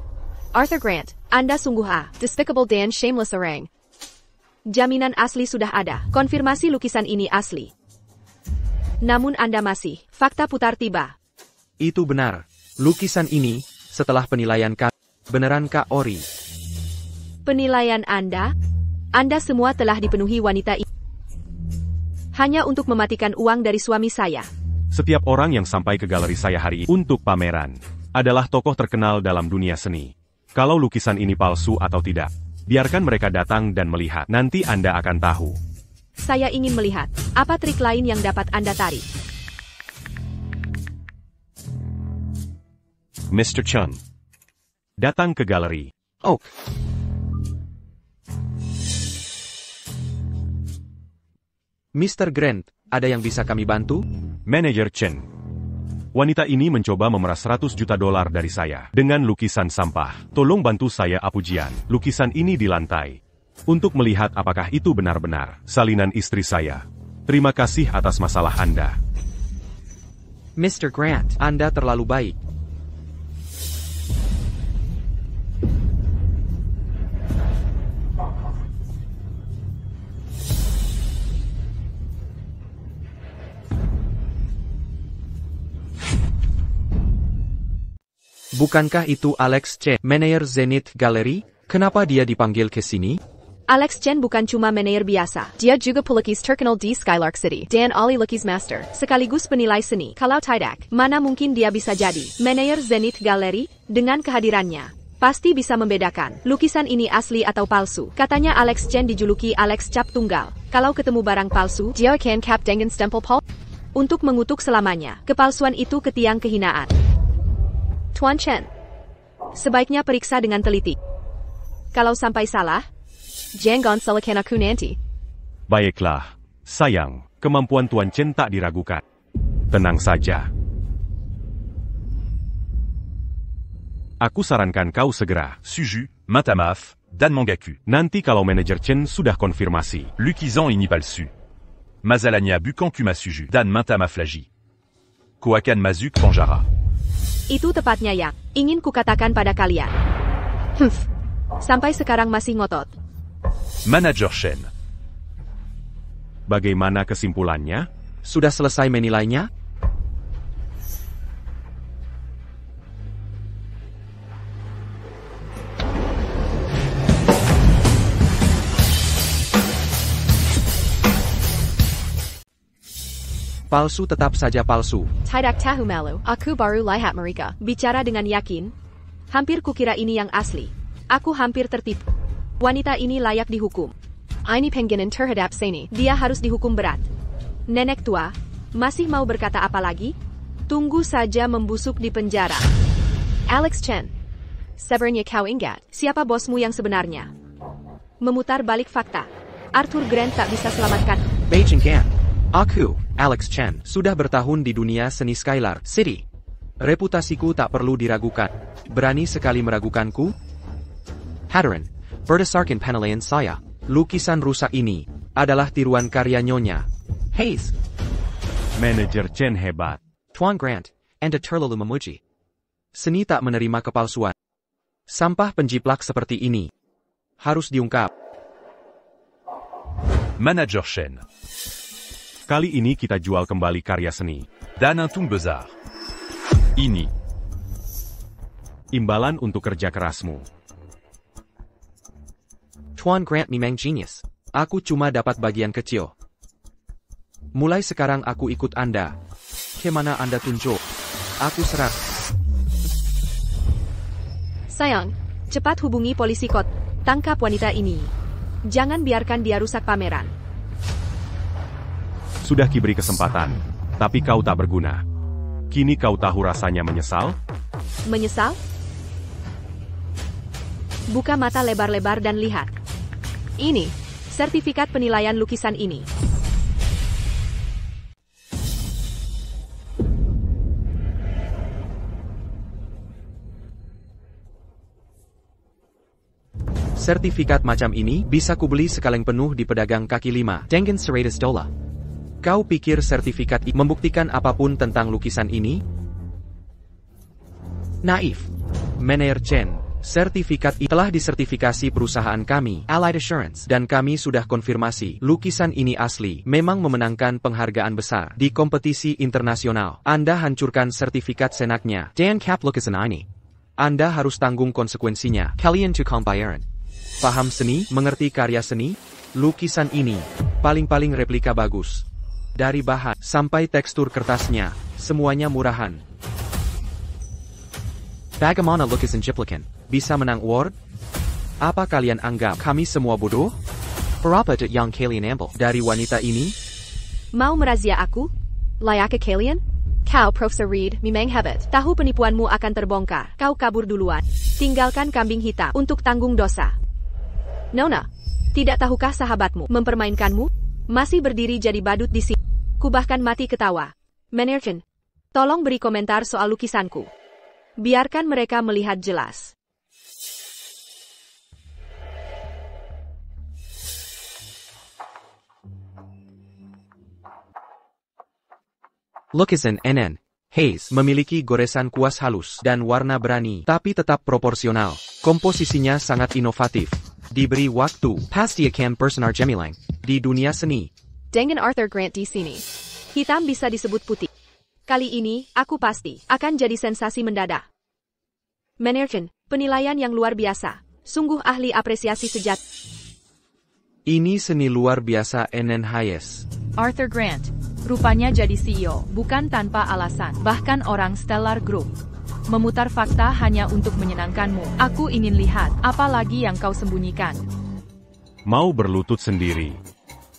Arthur Grant, Anda sungguh despicable dan shameless orang. Jaminan asli sudah ada, konfirmasi lukisan ini asli. Namun Anda masih, fakta putar tiba. Itu benar. Lukisan ini, setelah penilaian Kak, beneran Kak Ori. Penilaian Anda semua telah dipenuhi wanita ini. Hanya untuk mematikan uang dari suami saya. Setiap orang yang sampai ke galeri saya hari ini untuk pameran adalah tokoh terkenal dalam dunia seni. Kalau lukisan ini palsu atau tidak, biarkan mereka datang dan melihat. Nanti Anda akan tahu. Saya ingin melihat, apa trik lain yang dapat Anda tarik. Mr. Chen, datang ke galeri. Oak. Mr. Grant, ada yang bisa kami bantu? Manajer Chen. Wanita ini mencoba memeras 100 juta dolar dari saya dengan lukisan sampah. Tolong bantu saya Apujian. Lukisan ini di lantai. Untuk melihat apakah itu benar-benar salinan istri saya. Terima kasih atas masalah Anda. Mr. Grant, Anda terlalu baik. Bukankah itu Alex Chen, manajer Zenith Gallery? Kenapa dia dipanggil ke sini? Alex Chen bukan cuma manajer biasa. Dia juga pelukis terkenal di Skylark City. Dan ahli lukis master, sekaligus penilai seni. Kalau tidak, mana mungkin dia bisa jadi manajer Zenith Gallery? Dengan kehadirannya, pasti bisa membedakan lukisan ini asli atau palsu. Katanya Alex Chen dijuluki Alex Cap Tunggal. Kalau ketemu barang palsu, dia akan cap dengan stempel Paul. Untuk mengutuk selamanya, kepalsuan itu ketiang kehinaan. Tuan Chen, sebaiknya periksa dengan teliti. Kalau sampai salah, jangan salahkan aku nanti. Baiklah, sayang, kemampuan Tuan Chen tak diragukan. Tenang saja. Aku sarankan kau segera. Suju, Matamaf, Dan Mangaku. Nanti kalau manajer Chen sudah konfirmasi. Lukisan ini palsu. Mazalanya bukan kuma suju. Dan Matamaf lagi. Koakan Mazuk Panjara. Itu tepatnya yang ingin kukatakan pada kalian. Sampai sekarang masih ngotot. Manager Shen. Bagaimana kesimpulannya? Sudah selesai menilainya? Palsu tetap saja palsu. Tidak tahu malu, aku baru lihat mereka. Bicara dengan yakin. Hampir kukira ini yang asli. Aku hampir tertipu. Wanita ini layak dihukum. Ini penghinaan terhadap seni. Dia harus dihukum berat. Nenek tua, masih mau berkata apa lagi? Tunggu saja membusuk di penjara. Alex Chen. Sebenarnya kau ingat, siapa bosmu yang sebenarnya? Memutar balik fakta. Arthur Grant tak bisa selamatkan. Beijing Gan. Aku, Alex Chen, sudah bertahun di dunia seni Skylark City. Reputasiku tak perlu diragukan. Berani sekali meragukanku? Hadirin, berdasarkan penilaian saya, lukisan rusak ini adalah tiruan karya Nyonya Hayes. Manajer Chen hebat. Tuan Grant, Anda terlalu memuji. Seni tak menerima kepalsuan. Sampah penjiplak seperti ini harus diungkap. Manager Shen. Kali ini kita jual kembali karya seni. Dan un tung besar. Ini. Imbalan untuk kerja kerasmu. Tuan Grant memang genius. Aku cuma dapat bagian kecil. Mulai sekarang aku ikut Anda. Kemana Anda tunjuk? Aku serah. Sayang, cepat hubungi polisi kot. Tangkap wanita ini. Jangan biarkan dia rusak pameran. Sudah Kiberi kesempatan, tapi kau tak berguna. Kini kau tahu rasanya menyesal? Menyesal? Buka mata lebar-lebar dan lihat. Ini, sertifikat penilaian lukisan ini. Sertifikat macam ini bisa kubeli sekaleng penuh di pedagang kaki lima. Dengan $100. Kau pikir sertifikat membuktikan apapun tentang lukisan ini? Naif. Meneer Chen, sertifikat telah disertifikasi perusahaan kami, Allied Assurance, dan kami sudah konfirmasi lukisan ini asli, memang memenangkan penghargaan besar di kompetisi internasional. Anda hancurkan sertifikat senaknya. Dan cap lukisan ini. Anda harus tanggung konsekuensinya. Kalian tukang bayaran. Paham seni, mengerti karya seni? Lukisan ini, paling-paling replika bagus. Dari bahan, sampai tekstur kertasnya, semuanya murahan. Bagaimana lukisan Jiplikan bisa menang award? Apa kalian anggap kami semua bodoh? Berapa yang kalian ambil dari wanita ini? Mau merazia aku? Layak ke kalian? Kau Profesor Reed, memang hebat. Tahu penipuanmu akan terbongkar. Kau kabur duluan. Tinggalkan kambing hitam untuk tanggung dosa. Nona, tidak tahukah sahabatmu mempermainkanmu? Masih berdiri jadi badut di sini. Ku bahkan mati ketawa. Meneer Chen, tolong beri komentar soal lukisanku. Biarkan mereka melihat jelas. Lukisan NN Hayes memiliki goresan kuas halus dan warna berani, tapi tetap proporsional. Komposisinya sangat inovatif. Diberi waktu, pasti akan bersinar gemilang di dunia seni. Dengan Arthur Grant di sini, hitam bisa disebut putih. Kali ini, aku pasti akan jadi sensasi mendadak. Meneer Chen, penilaian yang luar biasa. Sungguh ahli apresiasi sejati. Ini seni luar biasa NN Hayes. Arthur Grant, rupanya jadi CEO, bukan tanpa alasan. Bahkan orang Stellar Group memutar fakta hanya untuk menyenangkanmu. Aku ingin lihat, apa lagi yang kau sembunyikan. Mau berlutut sendiri?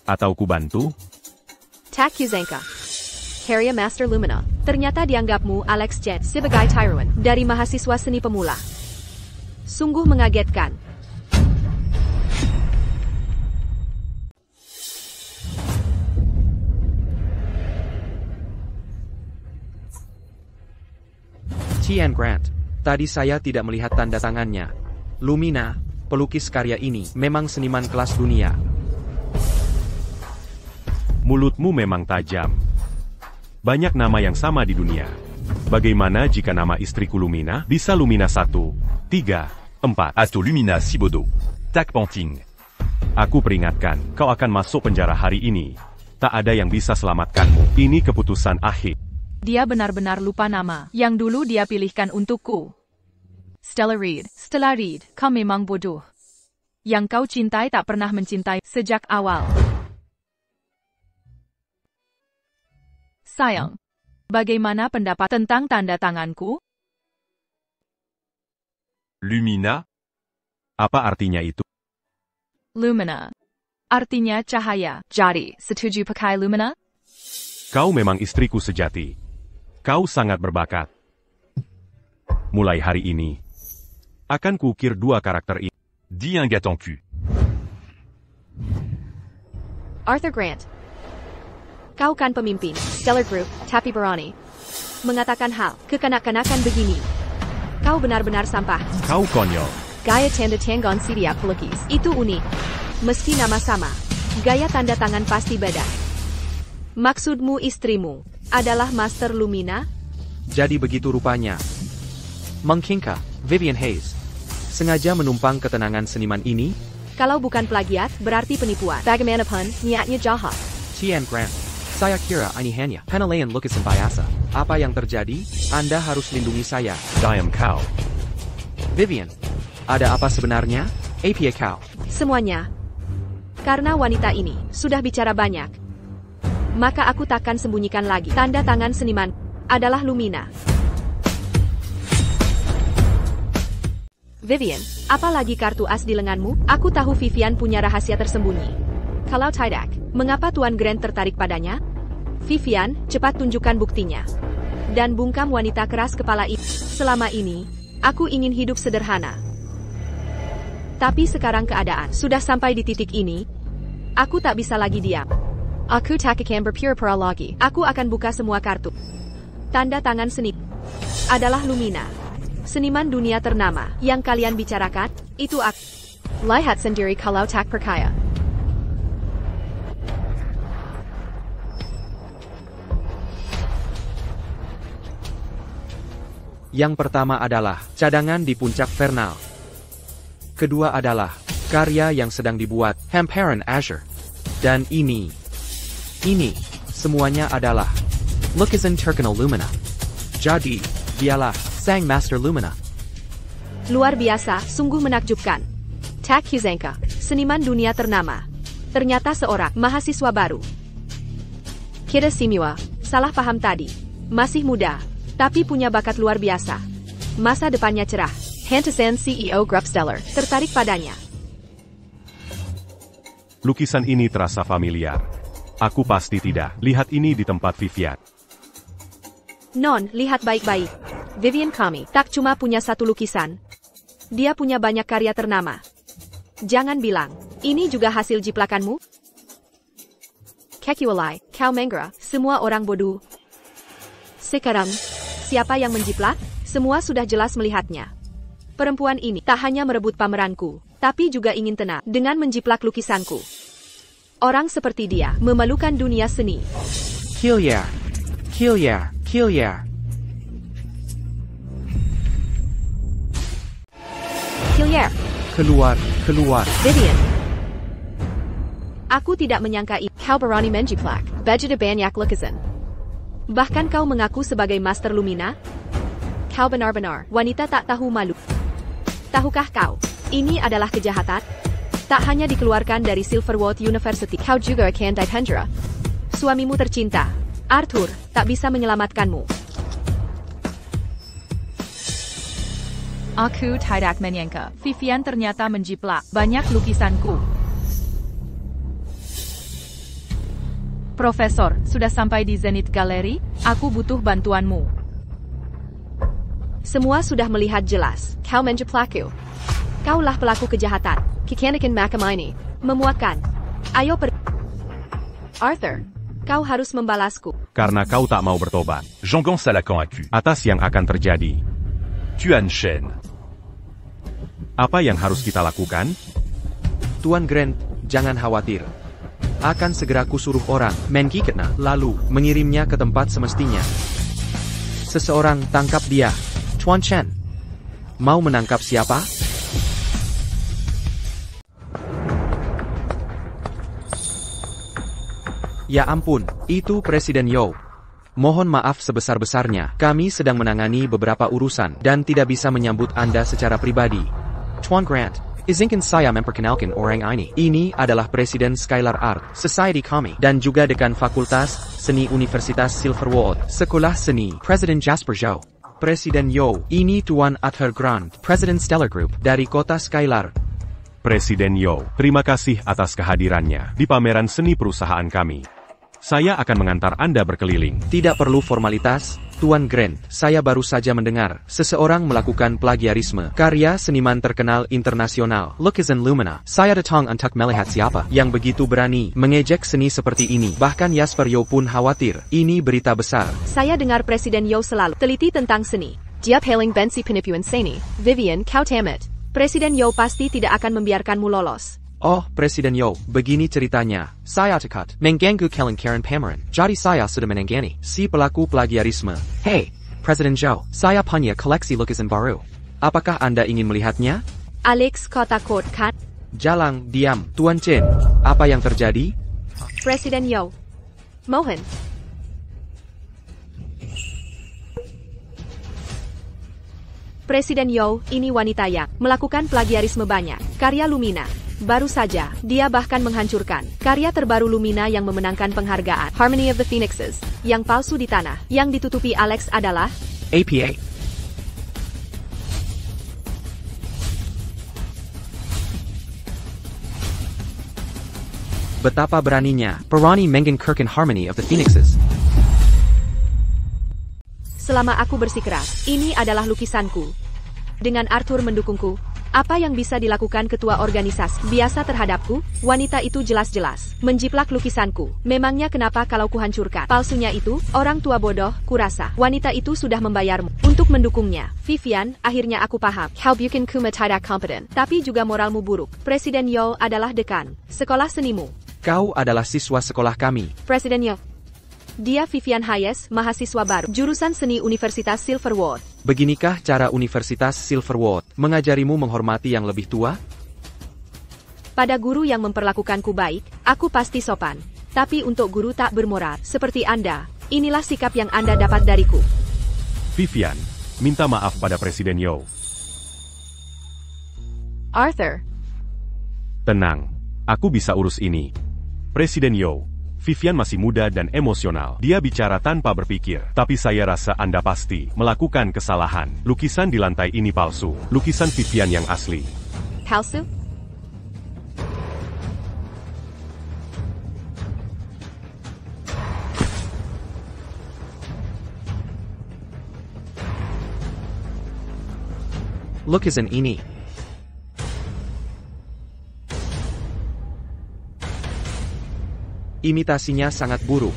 Atau ku bantu? Tak Kuzanka. Karya Master Lumina. Ternyata dianggapmu Alex Jet sebagai Tyruan dari mahasiswa seni pemula. Sungguh mengagetkan. Tian Grant, tadi saya tidak melihat tanda tangannya. Lumina, pelukis karya ini, memang seniman kelas dunia. Mulutmu memang tajam. Banyak nama yang sama di dunia. Bagaimana jika nama istriku Lumina bisa Lumina 1, 3, 4? Atau Lumina Sibodo. Tak Ponting. Aku peringatkan, kau akan masuk penjara hari ini. Tak ada yang bisa selamatkanmu. Ini keputusan akhir. Dia benar-benar lupa nama yang dulu dia pilihkan untukku. Stella Reed, kau memang bodoh. Yang kau cintai tak pernah mencintai sejak awal. Sayang, bagaimana pendapat tentang tanda tanganku? Lumina. Apa artinya itu? Lumina. Artinya cahaya. Jadi, setuju pakai Lumina? Kau memang istriku sejati. Kau sangat berbakat. Mulai hari ini, akan kukir dua karakter ini. Dis un gars ton cul. Arthur Grant. Kau kan pemimpin Stellar Group, tapi berani mengatakan hal kekanak-kanakan begini. Kau benar-benar sampah. Kau konyol. Gaya tanda tangan setiap pelukis itu unik. Meski nama sama, gaya tanda tangan pasti beda. Maksudmu istrimu adalah Master Lumina? Jadi begitu rupanya. Mengkingka, Vivian Hayes. Sengaja menumpang ketenangan seniman ini? Kalau bukan plagiat, berarti penipuan. Bagaimanapun, niatnya jahat. Tian Grant. Saya kira ini hanya penilaian lukisan biasa. Apa yang terjadi? Anda harus lindungi saya. Diam kau. Vivian, ada apa sebenarnya? Apa kau? Semuanya. Karena wanita ini sudah bicara banyak, maka aku takkan sembunyikan lagi. Tanda tangan seniman adalah Lumina. Vivian, apalagi kartu as di lenganmu? Aku tahu Vivian punya rahasia tersembunyi. Kalau tidak, mengapa Tuan Grant tertarik padanya? Vivian, cepat tunjukkan buktinya. Dan bungkam wanita keras kepala itu. Selama ini, aku ingin hidup sederhana. Tapi sekarang keadaan sudah sampai di titik ini. Aku tak bisa lagi diam. Aku tak akan berpura-pura lagi. Aku akan buka semua kartu. Tanda tangan seni adalah Lumina. Seniman dunia ternama yang kalian bicarakan, itu aku. Lihat sendiri kalau tak percaya. Yang pertama adalah cadangan di puncak Vernal. Kedua adalah karya yang sedang dibuat Hamparan Azure. Dan ini semuanya adalah lukisan terkenal Lumina. Jadi, dialah sang Master Lumina. Luar biasa, sungguh menakjubkan. Tak Huzenka, seniman dunia ternama. Ternyata seorang mahasiswa baru. Kira Simua, salah paham tadi. Masih muda, tapi punya bakat luar biasa. Masa depannya cerah. Hantesan CEO Grubsteller tertarik padanya. Lukisan ini terasa familiar. Aku pasti tidak. Lihat ini di tempat Vivian. Non, lihat baik-baik. Vivian kami tak cuma punya satu lukisan. Dia punya banyak karya ternama. Jangan bilang, ini juga hasil jiplakanmu? Kekiwalai, kau mengra, semua orang bodoh. Sekarang, siapa yang menjiplak? Semua sudah jelas melihatnya. Perempuan ini tak hanya merebut pameranku, tapi juga ingin tenang dengan menjiplak lukisanku. Orang seperti dia memalukan dunia seni. Killier. Hillier, Keluar. Vivian. Aku tidak menyangka kau berani menjiplak begitu banyak lukisan. Bahkan kau mengaku sebagai Master Lumina? Kau benar-benar wanita tak tahu malu. Tahukah kau, ini adalah kejahatan? Tak hanya dikeluarkan dari Silverwood University, kau juga akan dipenjara. Suamimu tercinta, Arthur, tak bisa menyelamatkanmu. Aku tidak menyangka, Vivian ternyata menjiplak banyak lukisanku. Profesor, sudah sampai di Zenith Gallery, aku butuh bantuanmu. Semua sudah melihat jelas, kau menjiplakku. Kaulah pelaku kejahatan, kekanakan makam ini, memuakkan. Ayo Arthur, kau harus membalasku. Karena kau tak mau bertobat. Jean-Gon Salacan Acu. Atas yang akan terjadi. Tuan Shen. Apa yang harus kita lakukan? Tuan Grant, jangan khawatir. Akan segera kusuruh orang menkiketna, lalu mengirimnya ke tempat semestinya. Seseorang tangkap dia. Tuan Chen. Mau menangkap siapa? Ya ampun, itu Presiden Yao. Mohon maaf sebesar-besarnya, kami sedang menangani beberapa urusan dan tidak bisa menyambut Anda secara pribadi. Tuan Grant, izinkan saya memperkenalkan orang ini. Ini adalah Presiden Skylar Art Society kami dan juga dekan Fakultas Seni Universitas Silverwood, Sekolah Seni, Presiden Jasper Zhou. Presiden Yao, ini Tuan Arthur Grant, Presiden Stellar Group dari kota Skylar. Presiden Yao, terima kasih atas kehadirannya di pameran seni perusahaan kami. Saya akan mengantar Anda berkeliling. Tidak perlu formalitas, Tuan Grant. Saya baru saja mendengar seseorang melakukan plagiarisme karya seniman terkenal internasional, lukisan Lumina. Saya datang untuk melihat siapa yang begitu berani mengejek seni seperti ini. Bahkan Jasper Yao pun khawatir. Ini berita besar. Saya dengar Presiden Yao selalu teliti tentang seni. Dia paling benci penipuan seni. Vivian, kau tamat. Presiden Yao pasti tidak akan membiarkanmu lolos. Oh, Presiden Yao, begini ceritanya. Saya tekad mengganggu kelangkaan pameran. Jadi saya sudah menanggani si pelaku plagiarisme. Hey, Presiden Zhou, saya punya koleksi lukisan baru. Apakah Anda ingin melihatnya? Alex, kau takut kan? Jalang, diam. Tuan Chen, apa yang terjadi? Presiden Yao, Mohon. Presiden Yo, ini wanita yang melakukan plagiarisme banyak karya Lumina. Baru saja, dia bahkan menghancurkan karya terbaru Lumina yang memenangkan penghargaan Harmony of the Phoenixes, yang palsu di tanah. Yang ditutupi Alex adalah APA. Betapa beraninya Perani mengganggu Harmony of the Phoenixes. Selama aku bersikeras, ini adalah lukisanku. Dengan Arthur mendukungku, apa yang bisa dilakukan ketua organisasi biasa terhadapku? Wanita itu jelas-jelas menjiplak lukisanku. Memangnya kenapa kalau kuhancurkan palsunya itu? Orang tua bodoh, kurasa. Wanita itu sudah membayarmu untuk mendukungnya. Vivian, akhirnya aku paham. How bukan kuma tidak kompeten, tapi juga moralmu buruk. Presiden Yo adalah dekan sekolah senimu. Kau adalah siswa sekolah kami. Presiden Yo. Dia Vivian Hayes, mahasiswa baru, jurusan seni Universitas Silverwood. Beginikah cara Universitas Silverwood mengajarimu menghormati yang lebih tua? Pada guru yang memperlakukanku baik, aku pasti sopan. Tapi untuk guru tak bermoral, seperti Anda, inilah sikap yang Anda dapat dariku. Vivian, minta maaf pada Presiden Yo. Arthur. Tenang, aku bisa urus ini. Presiden Yo, Vivian masih muda dan emosional. Dia bicara tanpa berpikir. Tapi saya rasa Anda pasti melakukan kesalahan. Lukisan di lantai ini palsu. Lukisan Vivian yang asli. Palsu? Lukisan ini. Imitasinya sangat buruk.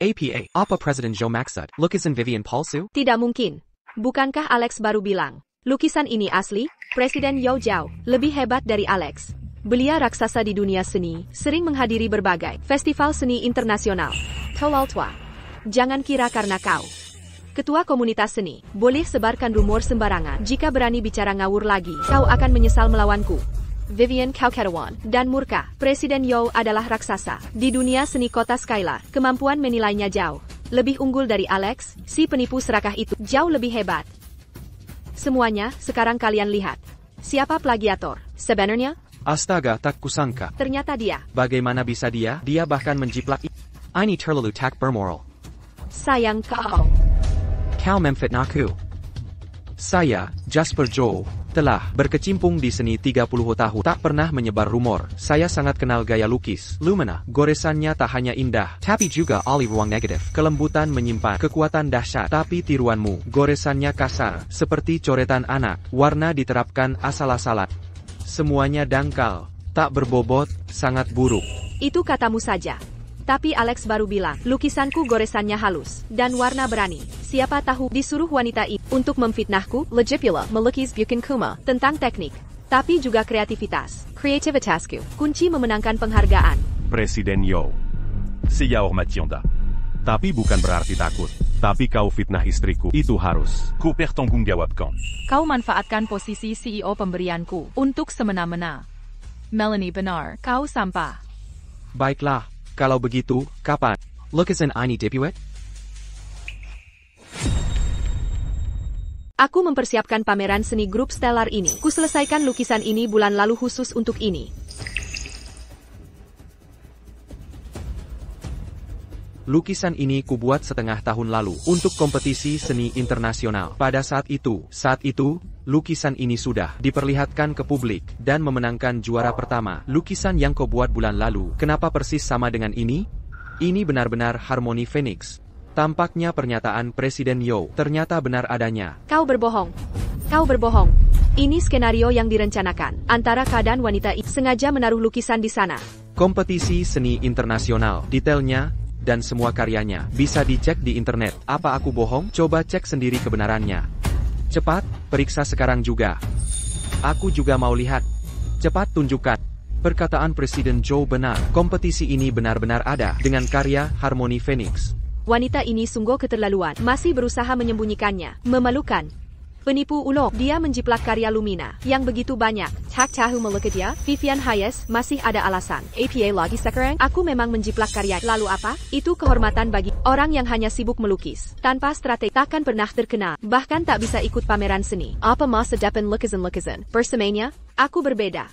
APA, apa Presiden Joe maksud? Lukisan Vivian palsu? Tidak mungkin. Bukankah Alex baru bilang, lukisan ini asli? Presiden Yo jauh lebih hebat dari Alex. Belia raksasa di dunia seni, sering menghadiri berbagai festival seni internasional. Tolol tua. Jangan kira karena kau ketua komunitas seni, boleh sebarkan rumor sembarangan. Jika berani bicara ngawur lagi, kau akan menyesal melawanku. Vivian kau ketawan dan murka. Presiden Yo adalah raksasa di dunia seni kota Skylar. Kemampuan menilainya jauh lebih unggul dari Alex, si penipu serakah itu. Jauh lebih hebat. Semuanya, sekarang kalian lihat. Siapa plagiator? Sebenarnya? Astaga, tak kusangka. Ternyata dia. Bagaimana bisa dia? Dia bahkan menjiplak. Ini terlalu tak bermoral. Sayang kau. Kau memfitnahku. Saya, Jasper Joe, telah berkecimpung di seni 30 tahun. Tak pernah menyebar rumor. Saya sangat kenal gaya lukis Lumina. Goresannya tak hanya indah, tapi juga ahli ruang negatif. Kelembutan menyimpan kekuatan dahsyat. Tapi tiruanmu, goresannya kasar, seperti coretan anak. Warna diterapkan asal-asalan. Semuanya dangkal, tak berbobot, sangat buruk. Itu katamu saja. Tapi Alex baru bilang, lukisanku goresannya halus dan warna berani. Siapa tahu disuruh wanita itu untuk memfitnahku. Legipula melukis bukan kuma tentang teknik, tapi juga kreativitas. Kreativitasku, kunci memenangkan penghargaan. Presiden Yo. Saya hormati Anda. Tapi bukan berarti takut. Tapi kau fitnah istriku, itu harus. Ku pertanggung jawabkan. Kau manfaatkan posisi CEO pemberianku untuk semena-mena. Melanie benar, kau sampah. Baiklah, kalau begitu, kapan? Lukisan ini dibuat? Aku mempersiapkan pameran seni grup Stellar ini. Ku selesaikan lukisan ini bulan lalu khusus untuk ini. Lukisan ini kubuat setengah tahun lalu untuk kompetisi seni internasional. Pada saat itu, lukisan ini sudah diperlihatkan ke publik dan memenangkan juara pertama. Lukisan yang kau buat bulan lalu, kenapa persis sama dengan ini? Ini benar-benar Harmony Phoenix. Tampaknya pernyataan Presiden Yo ternyata benar adanya. Kau berbohong. Kau berbohong. Ini skenario yang direncanakan antara K dan wanita itu sengaja menaruh lukisan di sana. Kompetisi seni internasional, detailnya dan semua karyanya bisa dicek di internet. Apa aku bohong? Coba cek sendiri kebenarannya. Cepat, periksa sekarang juga. Aku juga mau lihat. Cepat tunjukkan. Perkataan Presiden Joe benar. Kompetisi ini benar-benar ada dengan karya Harmony Phoenix. Wanita ini sungguh keterlaluan. Masih berusaha menyembunyikannya. Memalukan. Penipu ulung, dia menjiplak karya Lumina yang begitu banyak. Tak tahu melukis dia, Vivian Hayes, masih ada alasan. APA lagi sekarang, aku memang menjiplak karya. Lalu apa? Itu kehormatan bagi orang yang hanya sibuk melukis. Tanpa strategi, takkan pernah terkenal. Bahkan tak bisa ikut pameran seni. Apa masa depan lukisan-lukisan? Bersamanya, aku berbeda.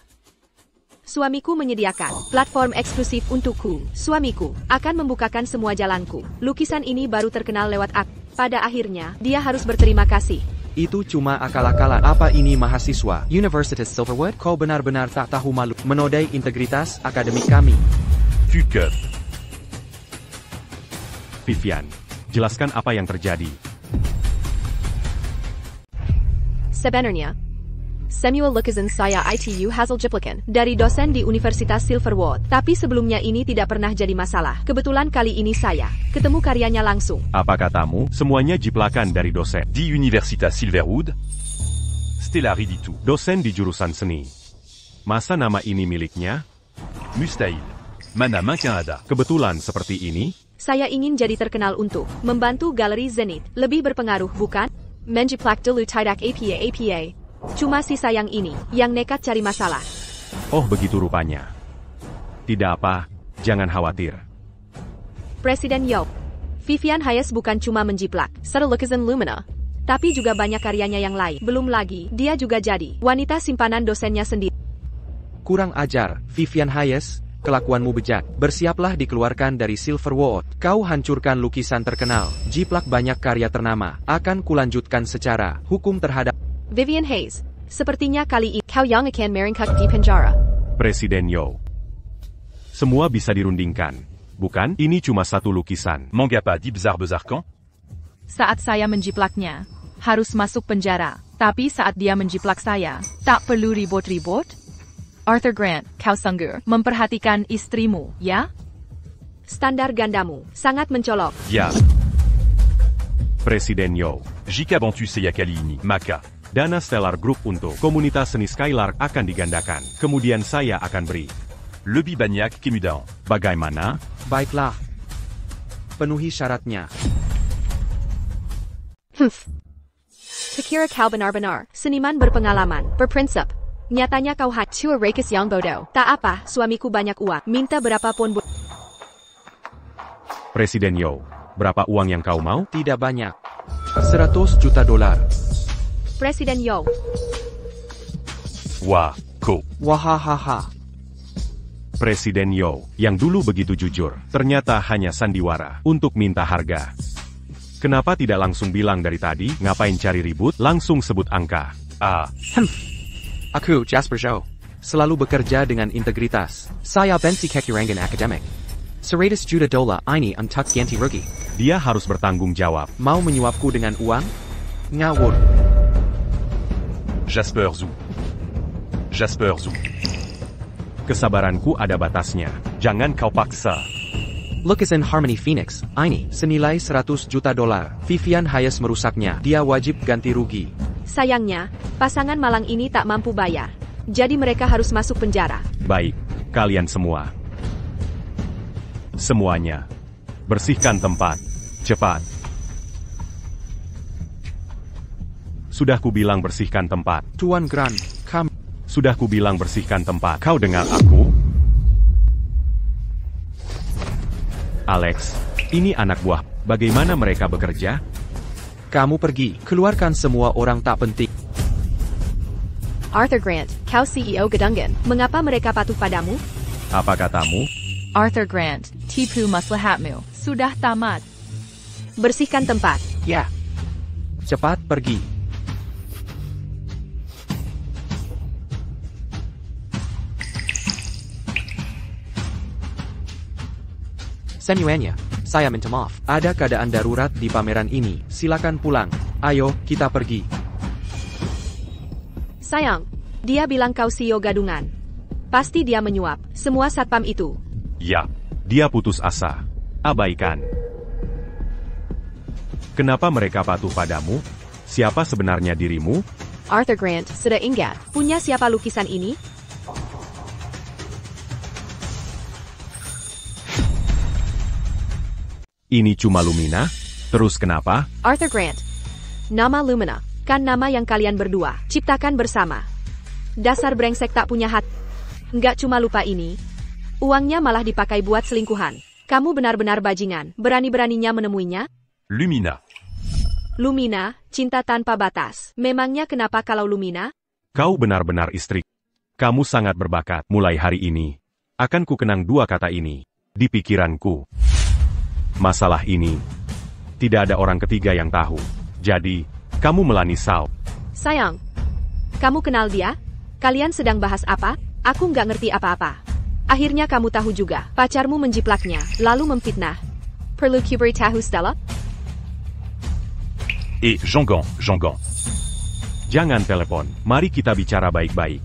Suamiku menyediakan platform eksklusif untukku. Suamiku akan membukakan semua jalanku. Lukisan ini baru terkenal lewat aku. Pada akhirnya, dia harus berterima kasih. Itu cuma akal-akalan. Apa ini mahasiswa Universitas Silverwood? Kau benar-benar tak tahu malu menodai integritas akademik kami. Fuck. Vivian, jelaskan apa yang terjadi. Sebenarnya, Samuel lukisan saya itu hasil jeplikan dari dosen di Universitas Silverwood. Tapi sebelumnya ini tidak pernah jadi masalah. Kebetulan kali ini saya ketemu karyanya langsung. Apa katamu? Semuanya jiplakan dari dosen. Di Universitas Silverwood? Stella Riditu. Dosen di jurusan seni. Masa nama ini miliknya? Mustahil. Mana mungkin ada. Kebetulan seperti ini? Saya ingin jadi terkenal untuk membantu Galeri Zenith. Lebih berpengaruh, bukan? Menjiplak dulu tidak APA. Cuma si sayang ini yang nekat cari masalah. Oh begitu rupanya. Tidak apa, jangan khawatir. Presiden Yo. Vivian Hayes bukan cuma menjiplak satu lukisan Lumina, tapi juga banyak karyanya yang lain. Belum lagi, dia juga jadi wanita simpanan dosennya sendiri. Kurang ajar, Vivian Hayes. Kelakuanmu bejat. Bersiaplah dikeluarkan dari Silverwood. Kau hancurkan lukisan terkenal. Jiplak banyak karya ternama. Akan kulanjutkan secara hukum terhadap Vivian Hayes. Sepertinya kali ini kau yang akan meringkuk di penjara. Presiden Yo. Semua bisa dirundingkan. Bukan? Ini cuma satu lukisan. Manga pas di besar-besarkan? Saat saya menjiplaknya, harus masuk penjara. Tapi saat dia menjiplak saya, tak perlu ribut-ribut. Arthur Grant, kau sanggup memperhatikan istrimu, ya? Standar gandamu sangat mencolok. Ya. Presiden Yo. Jika bantu saya kali ini, maka dana Stellar Group untuk komunitas seni Skylark akan digandakan. Kemudian saya akan beri lebih banyak kemudahan. Bagaimana? Baiklah. Penuhi syaratnya. Kira kau benar-benar seniman berpengalaman, berprinsip. Nyatanya kau hanya rakis yang bodoh. Tak apa, suamiku banyak uang. Minta berapapun. Presiden Yo, berapa uang yang kau mau? Tidak banyak. 100 juta dolar. Presiden Yo. Wah, ko. Wahahaha. Presiden Yo, yang dulu begitu jujur, ternyata hanya sandiwara untuk minta harga. Kenapa tidak langsung bilang dari tadi? Ngapain cari ribut? Langsung sebut angka. Aku, Jasper Zhou. Selalu bekerja dengan integritas. Saya benci kekurangan akademik. 100 juta dolar ini untuk ganti rugi. Dia harus bertanggung jawab. Mau menyuapku dengan uang? Ngawur. Jasper Zhou. Kesabaranku ada batasnya. Jangan kau paksa. Lukisan Harmony Phoenix, ini senilai 100 juta dolar. Vivian Hayes merusaknya. Dia wajib ganti rugi. Sayangnya, pasangan malang ini tak mampu bayar. Jadi mereka harus masuk penjara. Baik, kalian semua. Semuanya. Bersihkan tempat. Cepat. Sudah kubilang bersihkan tempat. Tuan Grant, kami. Sudah kubilang bersihkan tempat. Kau dengar aku? Alex, ini anak buah. Bagaimana mereka bekerja? Kamu pergi, keluarkan semua orang tak penting. Arthur Grant, kau CEO Gedungen. Mengapa mereka patuh padamu? Apa katamu? Arthur Grant, tipu maslahatmu. Sudah tamat. Bersihkan tempat. Ya. Cepat pergi. Semuanya, saya minta maaf. Ada keadaan darurat di pameran ini. Silakan pulang. Ayo, kita pergi. Sayang, dia bilang kau CEO gadungan. Pasti dia menyuap semua satpam itu. Ya. Dia putus asa. Abaikan. Kenapa mereka patuh padamu? Siapa sebenarnya dirimu? Arthur Grant, sudah ingat, punya siapa lukisan ini? Ini cuma Lumina? Terus kenapa? Arthur Grant. Nama Lumina. Kan nama yang kalian berdua ciptakan bersama. Dasar brengsek tak punya hati. Nggak cuma lupa ini. Uangnya malah dipakai buat selingkuhan. Kamu benar-benar bajingan. Berani-beraninya menemuinya? Lumina. Lumina, cinta tanpa batas. Memangnya kenapa kalau Lumina? Kau benar-benar istri. Kamu sangat berbakat. Mulai hari ini, akan ku kenang dua kata ini di pikiranku. Masalah ini, tidak ada orang ketiga yang tahu. Jadi, kamu Melanie Sao. Sayang, kamu kenal dia? Kalian sedang bahas apa? Aku nggak ngerti apa-apa. Akhirnya kamu tahu juga. Pacarmu menjiplaknya, lalu memfitnah. Perlu kuberitahu Stella? Jean-Gant. Jangan telepon. Mari kita bicara baik-baik.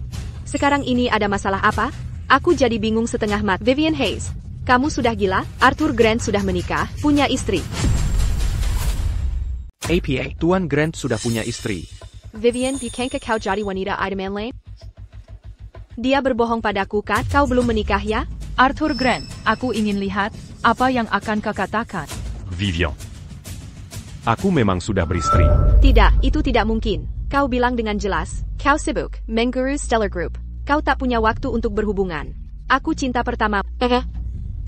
Sekarang ini ada masalah apa? Aku jadi bingung setengah mati. Vivian Hayes, kamu sudah gila? Arthur Grant sudah menikah, punya istri. APA, Tuan Grant sudah punya istri. Vivian, bukankah kau jadi wanita idaman lain? Dia berbohong padaku kan? Kau belum menikah ya? Arthur Grant, aku ingin lihat apa yang akan kau katakan. Vivian. Aku memang sudah beristri. Tidak, itu tidak mungkin. Kau bilang dengan jelas, kau sibuk, mengurus Stellar Group. Kau tak punya waktu untuk berhubungan. Aku cinta pertama.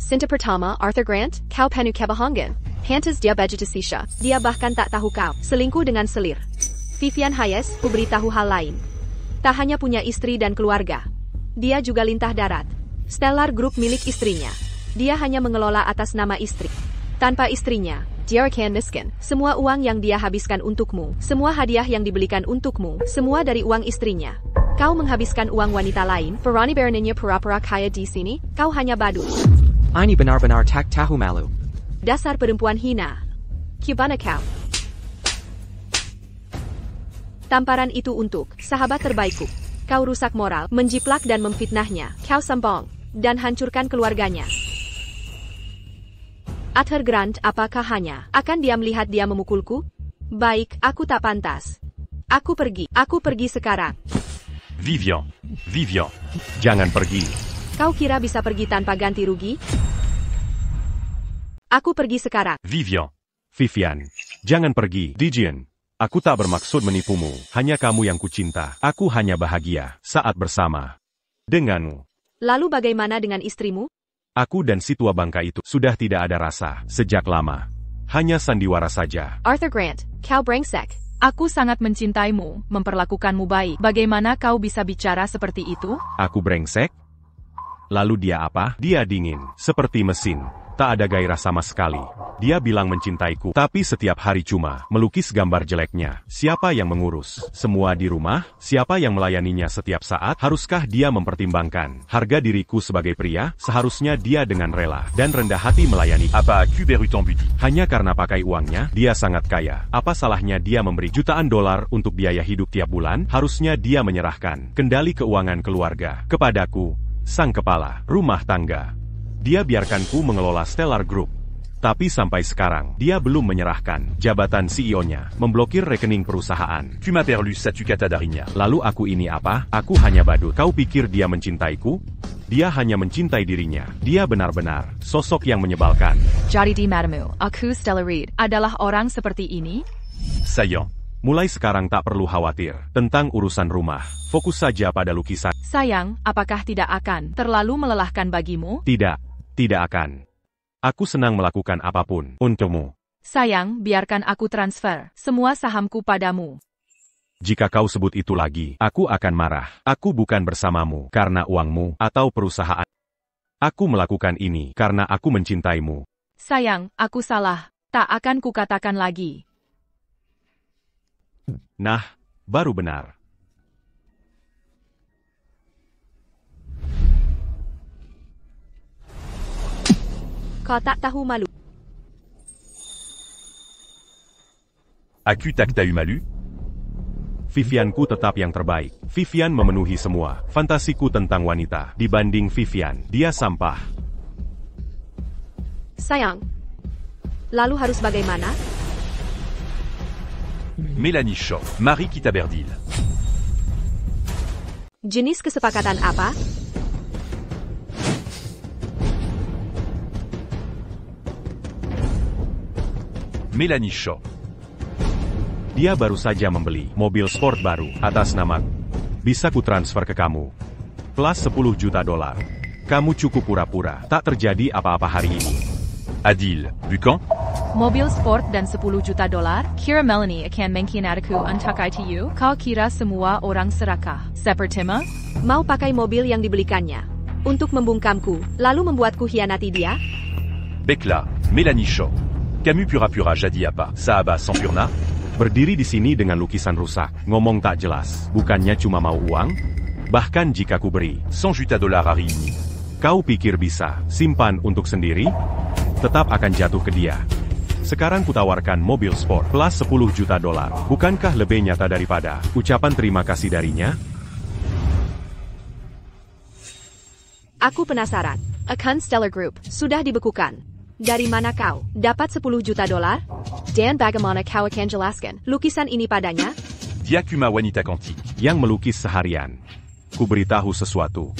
Cinta pertama, Arthur Grant, kau penuh kebohongan. Pantas dia baju desisha. Dia bahkan tak tahu kau selingkuh dengan selir. Vivian Hayes, ku beritahu hal lain. Tak hanya punya istri dan keluarga. Dia juga lintah darat. Stellar Group milik istrinya. Dia hanya mengelola atas nama istri. Tanpa istrinya, dia akan miskin. Semua uang yang dia habiskan untukmu, semua hadiah yang dibelikan untukmu, semua dari uang istrinya. Kau menghabiskan uang wanita lain, Verani Bereninya pura-pura kaya di sini, kau hanya badut. Ini benar-benar tak tahu malu. Dasar perempuan hina. Gimana kau? Tamparan itu untuk sahabat terbaikku. Kau rusak moral, menjiplak dan memfitnahnya. Kau sombong dan hancurkan keluarganya. Arthur Grant, apakah hanya akan dia melihat dia memukulku? Baik, aku tak pantas. Aku pergi sekarang. Vivian. Jangan pergi. Kau kira bisa pergi tanpa ganti rugi? Aku pergi sekarang. Vivian. Jangan pergi. Dijian, aku tak bermaksud menipumu. Hanya kamu yang kucinta. Aku hanya bahagia saat bersama denganmu. Lalu bagaimana dengan istrimu? Aku dan si tua bangka itu sudah tidak ada rasa sejak lama. Hanya sandiwara saja. Arthur Grant, kau brengsek. Aku sangat mencintaimu, memperlakukanmu baik. Bagaimana kau bisa bicara seperti itu? Aku brengsek? Lalu dia apa? Dia dingin, seperti mesin. Tak ada gairah sama sekali. Dia bilang mencintaiku, tapi setiap hari cuma melukis gambar jeleknya. Siapa yang mengurus semua di rumah? Siapa yang melayaninya setiap saat? Haruskah dia mempertimbangkan harga diriku sebagai pria? Seharusnya dia dengan rela dan rendah hati melayani. Apa Kuberu Tambudi? Hanya karena pakai uangnya, dia sangat kaya. Apa salahnya dia memberi jutaan dolar untuk biaya hidup tiap bulan? Harusnya dia menyerahkan kendali keuangan keluarga kepadaku, sang kepala rumah tangga. Dia biarkanku mengelola Stellar Group. Tapi sampai sekarang, dia belum menyerahkan jabatan CEO-nya, memblokir rekening perusahaan. Tu m'as perlu Satukata Darinya. Lalu aku ini apa? Aku hanya badut. Kau pikir dia mencintaiku? Dia hanya mencintai dirinya. Dia benar-benar sosok yang menyebalkan. Jadi di matamu, aku Stella Reed adalah orang seperti ini? Sayang. Mulai sekarang tak perlu khawatir tentang urusan rumah. Fokus saja pada lukisan. Sayang, apakah tidak akan terlalu melelahkan bagimu? Tidak akan. Aku senang melakukan apapun untukmu. Sayang, biarkan aku transfer semua sahamku padamu. Jika kau sebut itu lagi, aku akan marah. Aku bukan bersamamu karena uangmu atau perusahaan. Aku melakukan ini karena aku mencintaimu. Sayang, aku salah. Tak akan kukatakan lagi. Nah, baru benar. Kau tak tahu malu. Aku tak tahu malu? Vivianku tetap yang terbaik. Vivian memenuhi semua fantasiku tentang wanita. Dibanding Vivian, dia sampah. Sayang. Lalu harus bagaimana? Melanie Shaw, Marie Kitaberdil. Jenis kesepakatan apa? Melanie Shaw. Dia baru saja membeli mobil sport baru atas nama. Bisa ku transfer ke kamu. Plus 10 juta dolar. Kamu cukup pura-pura tak terjadi apa-apa hari ini. Adil, vu quand? Mobil sport dan 10 juta dolar, kira Melanie akan mengkhianatiku untuk ITU? Kau kira semua orang serakah sepertimu? Mau pakai mobil yang dibelikannya untuk membungkamku, lalu membuatku hianati dia? Bekla, Mélanie Shaw. Camus pura-pura jadi apa? Sahabat sempurna? Berdiri di sini dengan lukisan rusak, ngomong tak jelas. Bukannya cuma mau uang? Bahkan jika ku beri 100 juta dolar hari ini. Kau pikir bisa simpan untuk sendiri? Tetap akan jatuh ke dia. Sekarang kutawarkan mobil sport plus 10 juta dolar. Bukankah lebih nyata daripada ucapan terima kasih darinya? Aku penasaran. Account Stellar Group sudah dibekukan. Dari mana kau dapat 10 juta dolar? Dan bagaimana kau akan jelaskan lukisan ini padanya? Dia cuma wanita cantik. Yang melukis seharian. Ku beritahu sesuatu.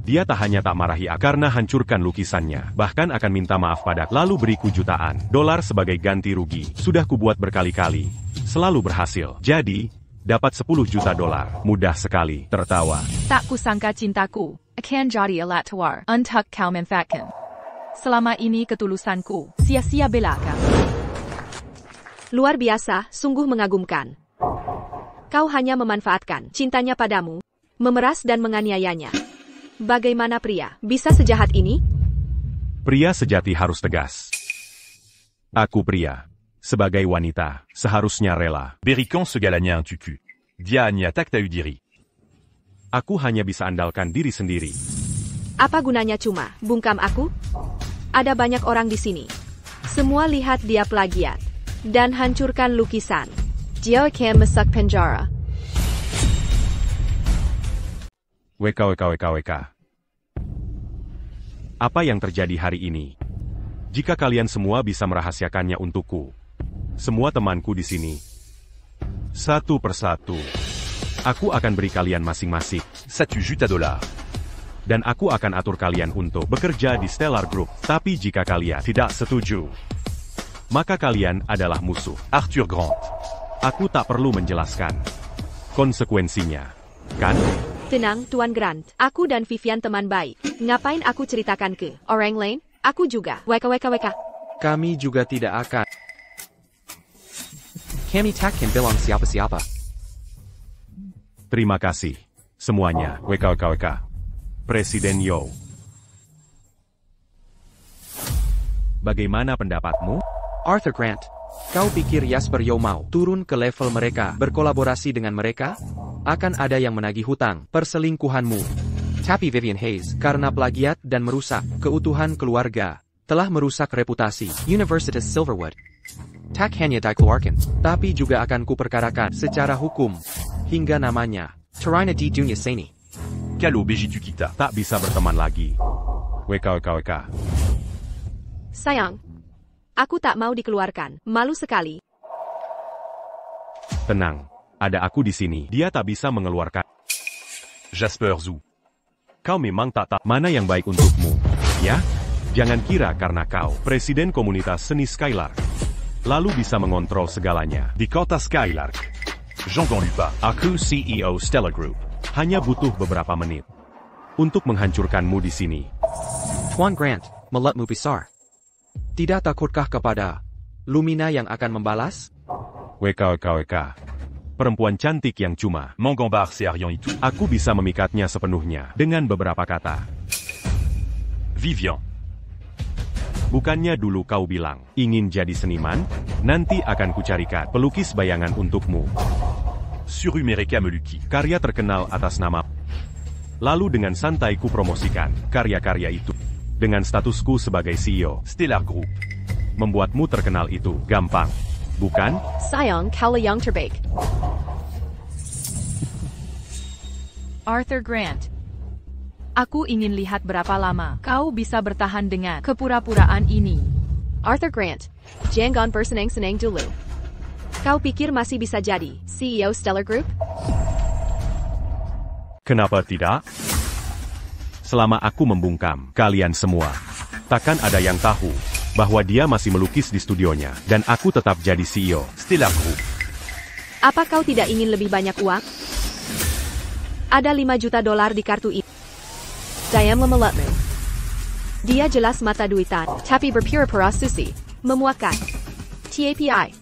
Dia tak hanya tak marahi karena hancurkan lukisannya, bahkan akan minta maaf pada lalu beriku jutaan dolar sebagai ganti rugi. Sudah kubuat berkali-kali. Selalu berhasil. Jadi, dapat 10 juta dolar. Mudah sekali. Tertawa. Tak kusangka cintaku akan jadi alat tawar untuk kau manfaatkan. Selama ini ketulusanku sia-sia belaka. Luar biasa, sungguh mengagumkan. Kau hanya memanfaatkan cintanya padamu, memeras dan menganiayanya. Bagaimana pria bisa sejahat ini? Pria sejati harus tegas. Aku pria. Sebagai wanita, seharusnya rela. Berikan segalanya un tucu. Dia hanya tak tahu diri. Aku hanya bisa andalkan diri sendiri. Apa gunanya cuma bungkam aku? Ada banyak orang di sini. Semua lihat dia plagiat dan hancurkan lukisan. Dia akan masuk penjara. WKWKWKWK. Apa yang terjadi hari ini? Jika kalian semua bisa merahasiakannya untukku. Semua temanku di sini. Satu persatu. Aku akan beri kalian masing-masing 1 juta dolar. dan aku akan atur kalian untuk bekerja di Stellar Group. Tapi jika kalian tidak setuju, maka kalian adalah musuh. Arthur Grant. Aku tak perlu menjelaskan konsekuensinya, kan? Tenang, Tuan Grant. Aku dan Vivian teman baik. Ngapain aku ceritakan ke orang lain? Aku juga. WKWKWK. Kami juga tidak akan. Kami takkan bilang siapa-siapa. Terima kasih. Semuanya, WKWKWK. Presiden Yo. Bagaimana pendapatmu? Arthur Grant, kau pikir Jasper Yo mau turun ke level mereka, berkolaborasi dengan mereka? Akan ada yang menagih hutang, perselingkuhanmu. Tapi Vivian Hayes, karena plagiat dan merusak keutuhan keluarga, telah merusak reputasi Universitas Silverwood. Tak hanya dikeluarkan, tapi juga akan kuperkarakan secara hukum, hingga namanya Tarina di Dunia Seni. Kalau begitu kita Tak bisa berteman lagi. WKWKWK. Sayang. Aku tak mau dikeluarkan. Malu sekali. Tenang. Ada aku di sini. Dia tak bisa mengeluarkan. Jasper Zhu. Kau memang tak tahu mana yang baik untukmu. Ya? Jangan kira karena kau presiden komunitas seni Skylark, lalu bisa mengontrol segalanya. Di kota Skylark. Jean-Gon Lupa. Aku CEO Stellar Group. Hanya butuh beberapa menit untuk menghancurkanmu di sini. Tuan Grant, mulutmu besar. Tidak takutkah kepada Lumina yang akan membalas? WKWKWK. Perempuan cantik yang cuma Menggambar seharian itu. aku bisa memikatnya sepenuhnya dengan beberapa kata. Vivian. Bukannya dulu kau bilang ingin jadi seniman? Nanti akan kucarikan pelukis bayangan untukmu. Suru Mereka Meluki. Karya terkenal atas nama. Lalu dengan santai ku promosikan karya-karya itu. Dengan statusku sebagai CEO Stellar Group. Membuatmu terkenal itu gampang, bukan? Sayang, kau yang terbaik. Arthur Grant. Aku ingin lihat berapa lama kau bisa bertahan dengan kepura-puraan ini. Arthur Grant. Jangan bersenang-senang dulu. Kau pikir masih bisa jadi CEO Stellar Group? Kenapa tidak? Selama aku membungkam kalian semua, takkan ada yang tahu bahwa dia masih melukis di studionya dan aku tetap jadi CEO Stellar Group. Apa kau tidak ingin lebih banyak uang? Ada 5 juta dolar di kartu ini. Diam memelotmu. Dia jelas mata duitan, Tapi berpura-pura susi. memuakkan. TAPI.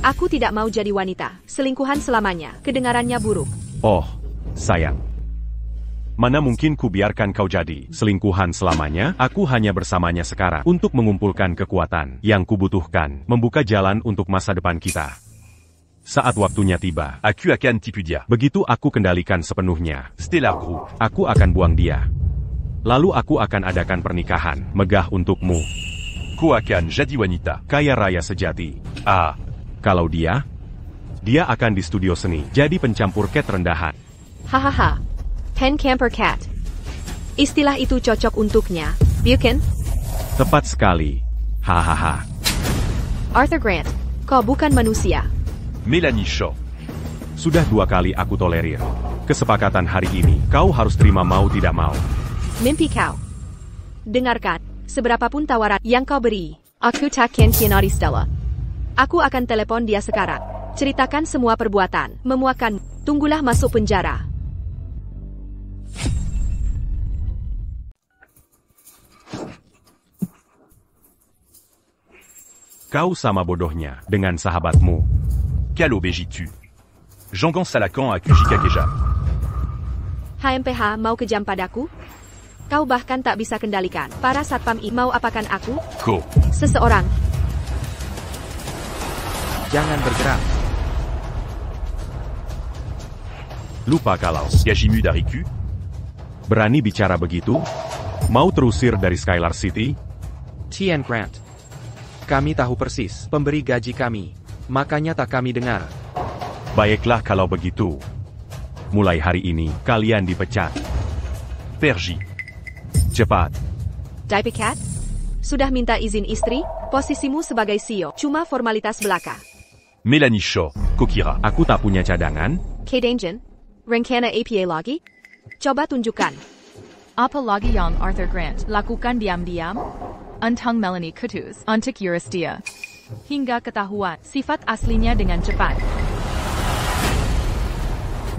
Aku tidak mau jadi wanita, selingkuhan selamanya, kedengarannya buruk. Oh, sayang. Mana mungkin ku biarkan kau jadi selingkuhan selamanya, aku hanya bersamanya sekarang untuk mengumpulkan kekuatan yang kubutuhkan, membuka jalan untuk masa depan kita. Saat waktunya tiba, Aku akan tipu dia. begitu aku kendalikan sepenuhnya, Stellar Group. aku akan buang dia. Lalu aku akan adakan pernikahan megah untukmu, Ku akan jadi wanita. kaya raya sejati. Ah, Kalau dia akan di studio seni, jadi pencampur cat rendahan. Hahaha. Pen camper cat. Istilah itu cocok untuknya, bukan? Tepat sekali. Hahaha. Arthur Grant, kau bukan manusia. Melanie Shaw. Sudah 2 kali aku tolerir kesepakatan hari ini. Kau harus terima mau tidak mau. Mimpi kau. Dengarkan, seberapapun tawaran yang kau beri, aku takkan khianati Stella. Aku akan telepon dia sekarang. Ceritakan semua perbuatan, memuakkan, tunggulah masuk penjara. Kau sama bodohnya dengan sahabatmu. Calo Bégitu. Jean-Gon Salacan à Kujikakeja. HMPH mau kejam padaku? Kau bahkan tak bisa kendalikan. Para satpam mau apakan aku? Ko. Seseorang. Jangan bergerak. Lupa kalau Gajimu Dariku. berani bicara begitu? Mau terusir dari Skylar City? Tian Grant. Kami tahu persis pemberi gaji kami. Makanya tak kami dengar. Baiklah kalau begitu. Mulai hari ini, kalian dipecat. Perji. Cepat. Diaper Cat? Sudah minta izin istri? Posisimu sebagai CEO, cuma formalitas belaka. Melanie Shaw. Kokira. Aku tak punya cadangan. Kate Angel? Rencana APA lagi? Coba tunjukkan. Apa lagi yang Arthur Grant lakukan diam-diam? Untang Melanie Kutus untuk Euristia. Hingga ketahuan sifat aslinya dengan cepat.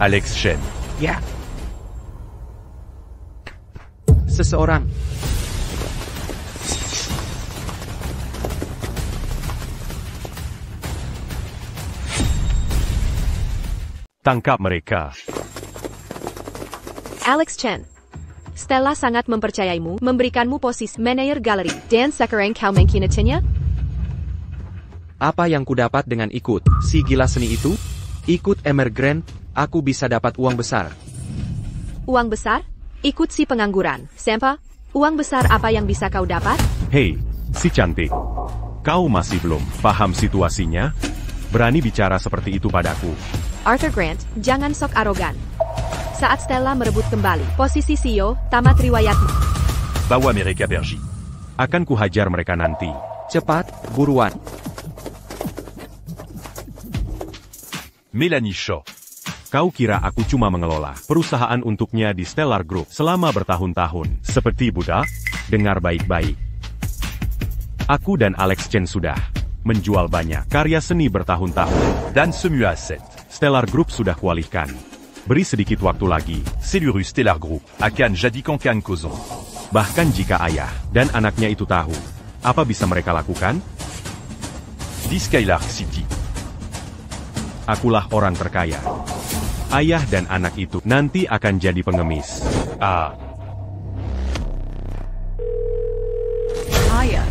Alex Chen. Ya. Seseorang. Tangkap mereka. Alex Chen. Stella sangat mempercayaimu, memberikanmu posisi manajer galeri, dan sekarang kau mengkhianatinya? Apa yang kudapat dengan ikut si gila seni itu? Ikut Emer Grant, aku bisa dapat uang besar. Uang besar? Ikut si pengangguran. Sampa, uang besar apa yang bisa kau dapat? Hei, si cantik. Kau masih belum paham situasinya? Berani bicara seperti itu padaku. Arthur Grant, jangan sok arogan. Saat Stella merebut kembali posisi CEO, tamat riwayatmu. Bawa mereka Perji. Akan kuhajar mereka nanti. Cepat, buruan. Melanie Shaw. Kau kira aku cuma mengelola perusahaan untuknya di Stellar Group selama bertahun-tahun, seperti budak? Dengar baik-baik. Aku dan Alex Chen sudah menjual banyak karya seni bertahun-tahun. Dan Semua Asset. Stellar Group sudah kualihkan. Beri sedikit waktu lagi. Seluru Stellar Group. Akan jadikan Kang Kozon. Bahkan jika ayah dan anaknya itu tahu, apa bisa mereka lakukan? Di Skylark City. Akulah orang terkaya. Ayah dan anak itu nanti akan jadi pengemis. Ah. Ayah.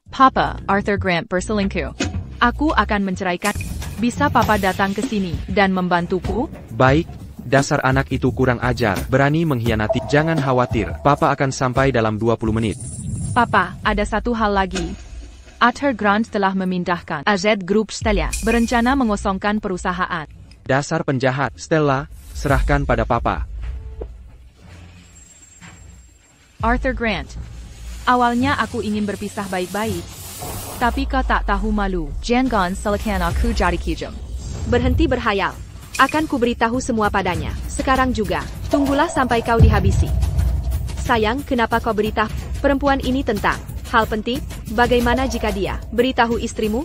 Papa, Arthur Grant berselingkuh. Aku akan menceraikan. Bisa Papa datang ke sini dan membantuku? Baik, dasar anak itu kurang ajar, berani mengkhianati. Jangan khawatir, Papa akan sampai dalam 20 menit. Papa, ada satu hal lagi. Arthur Grant telah memindahkan AZ Group Stella, berencana mengosongkan perusahaan. Dasar penjahat, Stella, serahkan pada Papa. Arthur Grant. Awalnya aku ingin berpisah baik-baik. Tapi kau tak tahu malu. Jangan salahkan aku jadi kejam. Berhenti berhayal. Akan kuberitahu semua padanya. Sekarang juga. Tunggulah sampai kau dihabisi. Sayang, kenapa kau beritahu perempuan ini tentang hal penting? Bagaimana jika dia beritahu istrimu?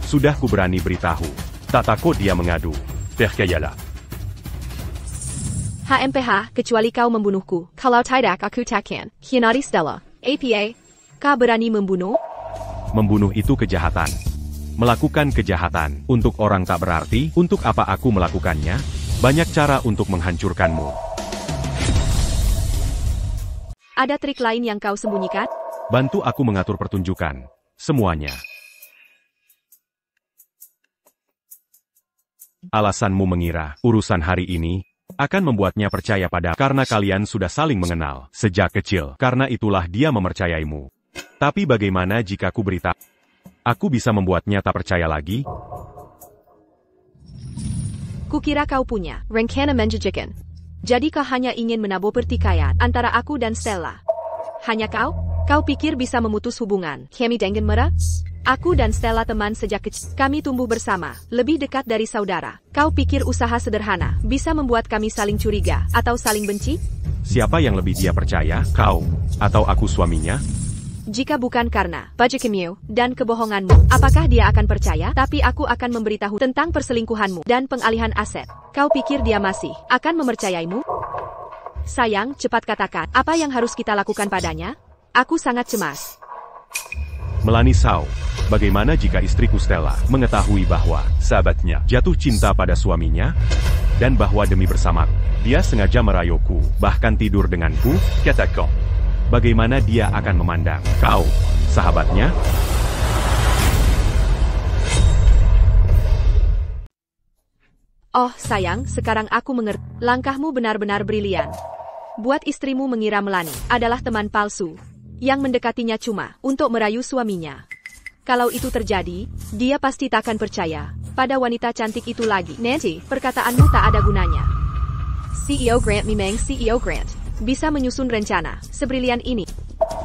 Sudah ku berani beritahu. Tak takut dia mengadu. Percayalah. HMPH, kecuali kau membunuhku. Kalau tidak aku takkan. Hianati Stella. APA. Kau berani membunuh? Membunuh itu kejahatan. Melakukan kejahatan untuk orang tak berarti, untuk apa aku melakukannya? Banyak cara untuk menghancurkanmu. Ada trik lain yang kau sembunyikan? Bantu aku mengatur pertunjukan. Semuanya. Alasanmu mengira urusan hari ini akan membuatnya percaya pada karena kalian sudah saling mengenal sejak kecil. Karena itulah dia mempercayaimu. Tapi bagaimana jika ku beritahu? Aku bisa membuatnya tak percaya lagi? Kukira kau punya rencana menjanjikan. Jadi kau hanya ingin menabur pertikaian antara aku dan Stella. Hanya kau? Kau pikir bisa memutus hubungan kami dengan mereka? Aku dan Stella teman sejak kecil. Kami tumbuh bersama, lebih dekat dari saudara. Kau pikir usaha sederhana bisa membuat kami saling curiga atau saling benci? Siapa yang lebih dia percaya? Kau atau aku suaminya? Jika bukan karena bajakanmu dan kebohonganmu, apakah dia akan percaya? Tapi aku akan memberitahu tentang perselingkuhanmu dan pengalihan aset. Kau pikir dia masih akan mempercayaimu? Sayang, cepat katakan, apa yang harus kita lakukan padanya? Aku sangat cemas. Melanie Shaw, bagaimana jika istriku Stella mengetahui bahwa Sahabatnya jatuh cinta pada suaminya? Dan bahwa demi bersamaku, dia sengaja merayuku, bahkan tidur denganku? Katakan. Bagaimana dia akan memandang kau, sahabatnya? Oh sayang, sekarang aku mengerti. Langkahmu benar-benar brilian. Buat istrimu mengira Melanie adalah teman palsu yang mendekatinya cuma untuk merayu suaminya. Kalau itu terjadi, dia pasti tak akan percaya pada wanita cantik itu lagi. Nancy, perkataanmu tak ada gunanya. CEO Grant memang CEO Grant bisa menyusun rencana sebrilian ini.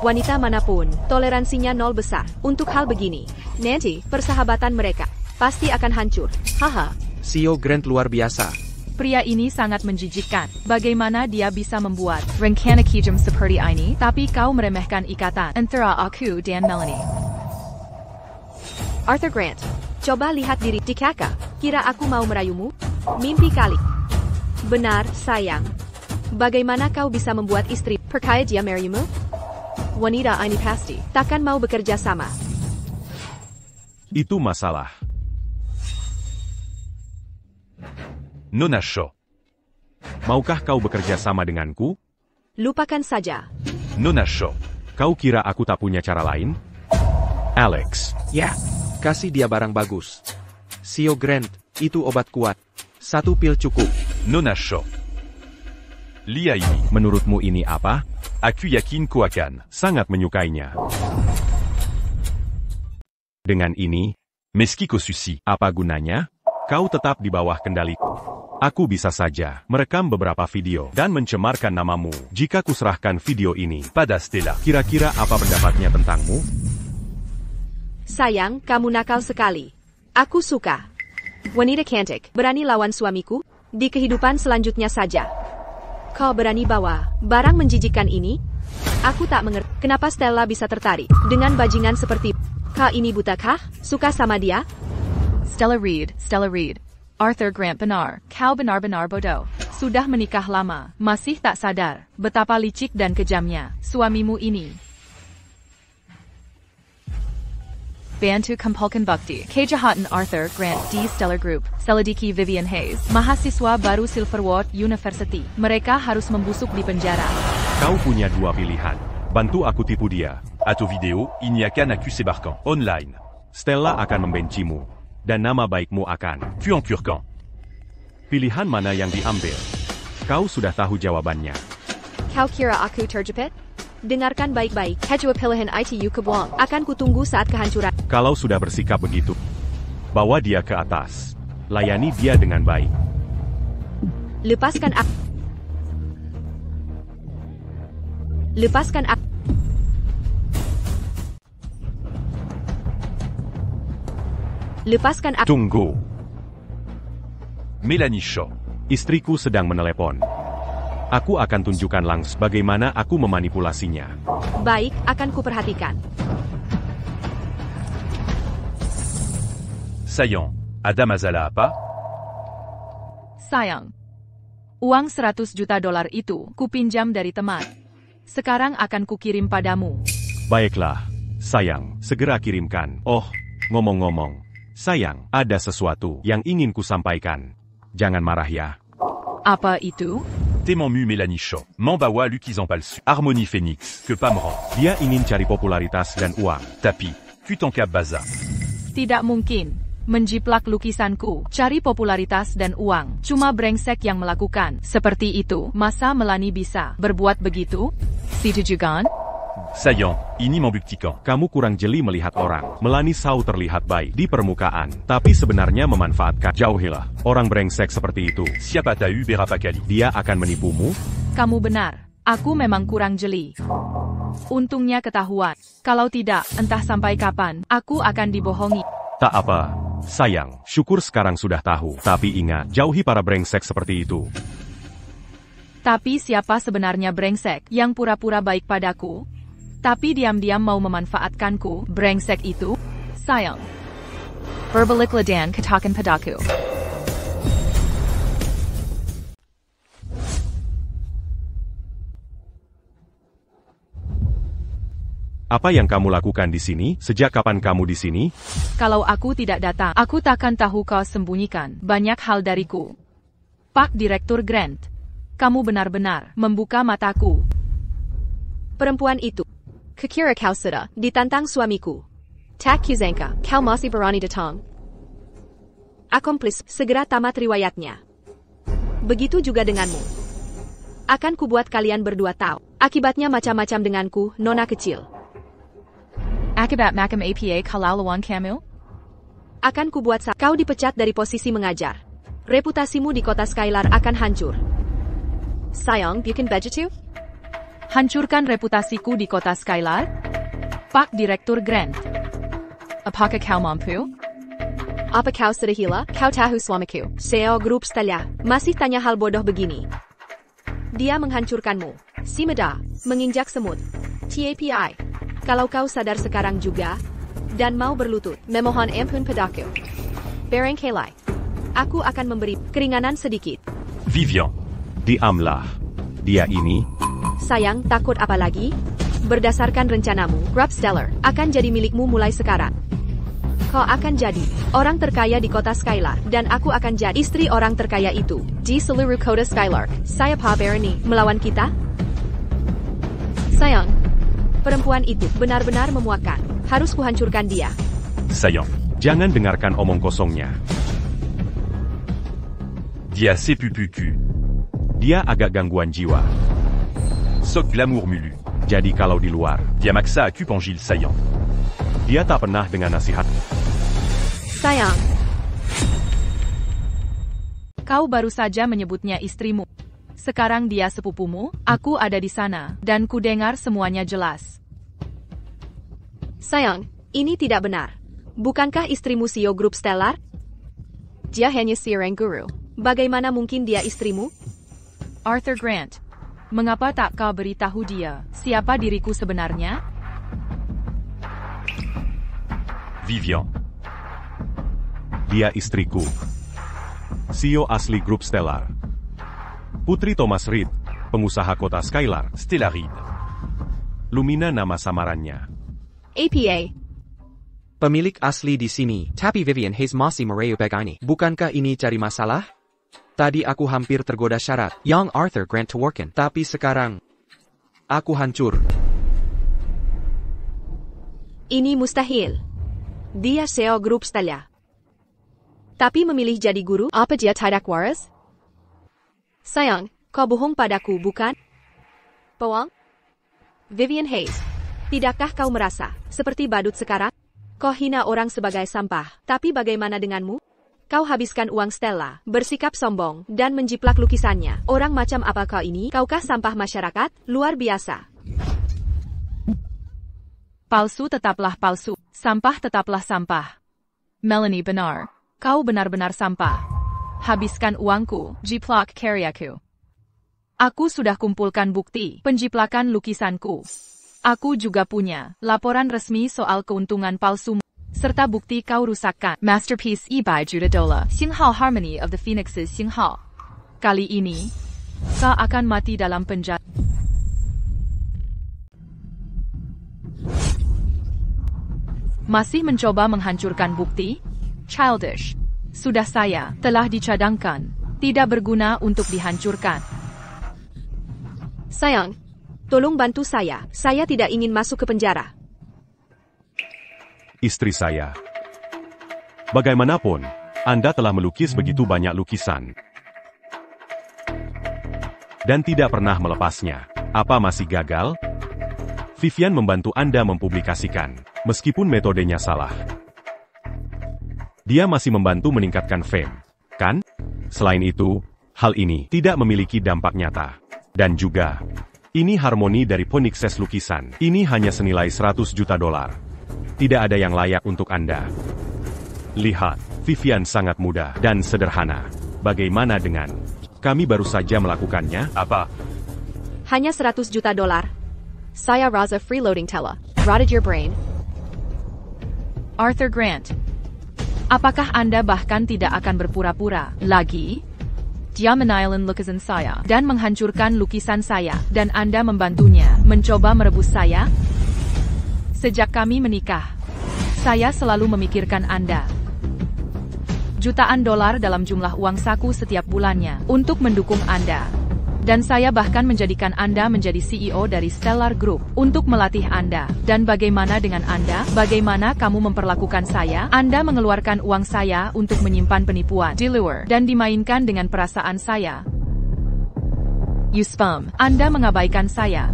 Wanita manapun, toleransinya nol besar untuk hal begini. Nancy, persahabatan mereka pasti akan hancur. Haha. CEO Grant luar biasa. Pria ini sangat menjijikkan. Bagaimana dia bisa membuat rencana kejam seperti ini? Tapi kau meremehkan ikatan antara aku dan Melanie. Arthur Grant, coba lihat diri di kakak. Kira aku mau merayumu? Mimpi kali. Benar, sayang. Bagaimana kau bisa membuat istri percaya dia merayumu? Wanita ini pasti takkan mau bekerja sama. Itu masalah. Nona Shaw. Maukah kau bekerja sama denganku? Lupakan saja. Nona Shaw. Kau kira aku tak punya cara lain? Alex. Ya, kasih dia barang bagus. CEO Grant, itu obat kuat. 1 pil cukup. Nona Shaw. Lia ini. Menurutmu ini apa? Aku yakin kau akan sangat menyukainya. Dengan ini, meski kau susi, apa gunanya? Kau tetap di bawah kendaliku. Aku bisa saja merekam beberapa video dan mencemarkan namamu jika kuserahkan video ini pada Stella. Kira-kira apa pendapatnya tentangmu? Sayang, kamu nakal sekali. Aku suka. Wanita cantik, berani lawan suamiku? Di kehidupan selanjutnya saja. Kau berani bawa barang menjijikkan ini? Aku tak mengerti kenapa Stella bisa tertarik dengan bajingan seperti kau ini butakah? Suka sama dia? Stella Reed. Arthur Grant benar, kau benar-benar bodoh. Sudah menikah lama, masih tak sadar betapa licik dan kejamnya suamimu ini. Bantu kumpulkan bukti. Kejahatan Arthur Grant di Stellar Group. Selidiki Vivian Hayes, mahasiswa baru Silverwood University. Mereka harus membusuk di penjara. Kau punya 2 pilihan. Bantu aku tipu dia. Atau video, ini akan aku sebarkan online. Stella akan membencimu. Dan nama baikmu akan kuancurkan. Pilihan mana yang diambil? Kau sudah tahu jawabannya. Kau kira aku terjepit? Dengarkan baik-baik. Kedua pilihan itu kebuang. Akan kutunggu saat kehancuran. Kalau sudah bersikap begitu, bawa dia ke atas. Layani dia dengan baik. Lepaskan aku. Lepaskan aku. Lepaskan aku. Tunggu. Melanie Shaw. Istriku sedang menelepon. Aku akan tunjukkan langsung bagaimana aku memanipulasinya. Baik, akan kuperhatikan. Sayang, ada masalah apa? Sayang. Uang 100 juta dolar itu kupinjam dari teman. Sekarang akan kukirim padamu. Baiklah, sayang, segera kirimkan. Oh, ngomong-ngomong, sayang, ada sesuatu yang ingin kusampaikan. Jangan marah ya. Apa itu? Témanmu Mélanie Shaw, Mambawa Lukizan Palsu, Harmonie Phoenix, que Pamran. Dia ingin cari popularitas dan uang. Tapi, Kutanka Baza. Tidak mungkin. Menjiplak lukisanku, cari popularitas dan uang. Cuma brengsek yang melakukan. Seperti itu, masa Melanie bisa berbuat begitu? Si Tujugan? Sayang, ini membuktikan. Kamu kurang jeli melihat orang. Melanie Shaw terlihat baik di permukaan, tapi sebenarnya memanfaatkan. Jauhilah, orang brengsek seperti itu. Siapa tahu berapa kali. Dia akan menipumu? Kamu benar. Aku memang kurang jeli. Untungnya ketahuan. Kalau tidak, entah sampai kapan, aku akan dibohongi. Tak apa, sayang, syukur sekarang sudah tahu. Tapi ingat, jauhi para brengsek seperti itu. Tapi siapa sebenarnya brengsek yang pura-pura baik padaku? Tapi diam-diam mau memanfaatkanku, brengsek itu? Sayang. Berbalik dan katakan padaku. Apa yang kamu lakukan di sini? Sejak kapan kamu di sini? Kalau aku tidak datang, aku takkan tahu kau sembunyikan banyak hal dariku. Pak Direktur Grant, kamu benar-benar membuka mataku. Perempuan itu. Kukira kau sudah ditantang suamiku. Tak kuzangka, kau masih berani datang. Akomplis, segera tamat riwayatnya. Begitu juga denganmu. Akan kubuat kalian berdua tahu. Akibatnya macam-macam denganku, nona kecil. Akibat makam APA kalalawan kamu? Akan kubuat kau dipecat dari posisi mengajar. Reputasimu di kota Skylar akan hancur. Sayang, bukan begitu? Hancurkan reputasiku di kota Skylar? Pak Direktur Grant. Apakah kau mampu? Apa kau sudah gila? Kau tahu suamiku. CEO Grup Stella masih tanya hal bodoh begini. Dia menghancurkanmu. Si Meda, menginjak semut. TAPI. Kalau kau sadar sekarang juga, dan mau berlutut, memohon ampun padaku. Barangkali, aku akan memberi keringanan sedikit. Vivian. Diamlah. Dia ini. Sayang, takut apa lagi? Berdasarkan rencanamu, Grup Stellar akan jadi milikmu mulai sekarang. Kau akan jadi orang terkaya di kota Skylar, dan aku akan jadi istri orang terkaya itu. Di seluruh kota Skylar, saya Pak Barony melawan kita? Sayang, perempuan itu benar-benar memuakkan. Harus kuhancurkan dia. Sayang. Jangan dengarkan omong kosongnya. Dia sepupuku. Dia agak gangguan jiwa. Sok glamour mulu. Jadi kalau di luar, Dia maksa aku panggil sayang. dia tak pernah dengan nasihat. Sayang, Kau baru saja menyebutnya istrimu. Sekarang dia sepupumu, aku ada di sana, dan ku dengar semuanya jelas. sayang, ini tidak benar. Bukankah istrimu CEO Grup Stellar? Dia hanya seorang guru. Bagaimana mungkin dia istrimu? Arthur Grant. Mengapa tak kau beritahu dia siapa diriku sebenarnya? Vivian. Dia istriku. CEO asli Grup Stellar. Putri Thomas Reed, pengusaha kota Skylar. Stellaride. Lumina nama samarannya. APA. Pemilik asli di sini, tapi Vivian Hayes masih merayu begini. Bukankah ini cari masalah? Tadi aku hampir tergoda syarat Young Arthur Grant to workin, tapi sekarang aku hancur. Ini mustahil. Dia CEO Grup Stellar. Tapi memilih jadi guru, apa dia tidak waras? Sayang, kau bohong padaku, bukan? Bohong? Vivian Hayes, tidakkah kau merasa seperti badut sekarang? Kau hina orang sebagai sampah, tapi bagaimana denganmu? Kau habiskan uang Stella, bersikap sombong, dan menjiplak lukisannya. Orang macam apa kau ini? Kaukah sampah masyarakat? Luar biasa. Palsu tetaplah palsu, sampah tetaplah sampah. Melanie benar. Kau benar-benar sampah. Habiskan uangku, jiplak karyaku. Aku sudah kumpulkan bukti penjiplakan lukisanku. Aku juga punya laporan resmi soal keuntungan palsumu. serta bukti kau rusakkan. Masterpiece Ibai Judadola, Xinghao Harmony of the Phoenixes Xinghao. Kali ini, kau akan mati dalam penjara. Masih mencoba menghancurkan bukti? Childish. Sudah saya, telah dicadangkan. Tidak berguna untuk dihancurkan. Sayang, tolong bantu saya. Saya tidak ingin masuk ke penjara. Istri saya. Bagaimanapun, Anda telah melukis begitu banyak lukisan. Dan tidak pernah melepasnya. Apa masih gagal? Vivian membantu Anda mempublikasikan, meskipun metodenya salah. Dia masih membantu meningkatkan fame, kan? Selain itu, hal ini tidak memiliki dampak nyata. Dan juga, ini harmoni dari Phoenixes lukisan. Ini hanya senilai 100 juta dolar. Tidak ada yang layak untuk Anda. Lihat, Vivian sangat mudah dan sederhana. Bagaimana dengan kami baru saja melakukannya? Apa? Hanya 100 juta dolar. Saya Raza freeloading teller. Rotted your brain. Arthur Grant. Apakah Anda bahkan tidak akan berpura-pura lagi? Dia menailan lukisan saya dan menghancurkan lukisan saya, dan Anda membantunya mencoba merebus saya? Sejak kami menikah, saya selalu memikirkan Anda. Jutaan dolar dalam jumlah uang saku setiap bulannya untuk mendukung Anda. Dan saya bahkan menjadikan Anda menjadi CEO dari Stellar Group untuk melatih Anda. Dan bagaimana dengan Anda? Bagaimana kamu memperlakukan saya? Anda mengeluarkan uang saya untuk menyimpan penipuan, dilure, dan dimainkan dengan perasaan saya. You spam. Anda mengabaikan saya.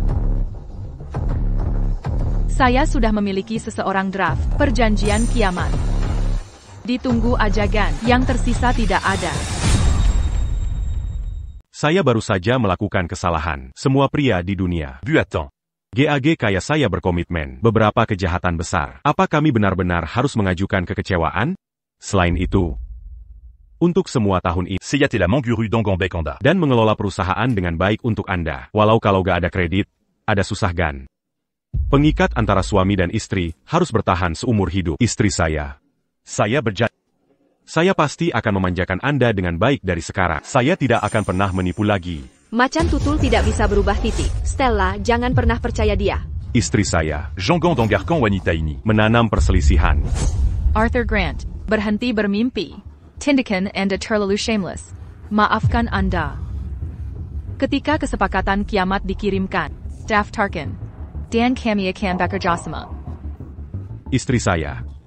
Saya sudah memiliki seseorang draft perjanjian kiamat. Ditunggu ajagan, yang tersisa tidak ada. Saya baru saja melakukan kesalahan. Semua pria di dunia. Buatan. GAG kaya saya berkomitmen beberapa kejahatan besar. Apa kami benar-benar harus mengajukan kekecewaan? Selain itu, untuk semua tahun ini, Seyate la Manguru d'Angambek Anda. dan mengelola perusahaan dengan baik untuk Anda. Walau kalau gak ada kredit, ada susah gan. Pengikat antara suami dan istri harus bertahan seumur hidup. Istri saya berjanji. Saya pasti akan memanjakan Anda dengan baik dari sekarang. Saya tidak akan pernah menipu lagi. Macan tutul tidak bisa berubah titik. Stella, jangan pernah percaya dia. Istri saya Jangan d'Angarkan wanita ini. menanam perselisihan. Arthur Grant, berhenti bermimpi. Tindakan Anda terlalu shameless. Maafkan Anda. Ketika kesepakatan kiamat dikirimkan, Daft Tarkin, Dan Kamia Kan Bekerjasama. Istri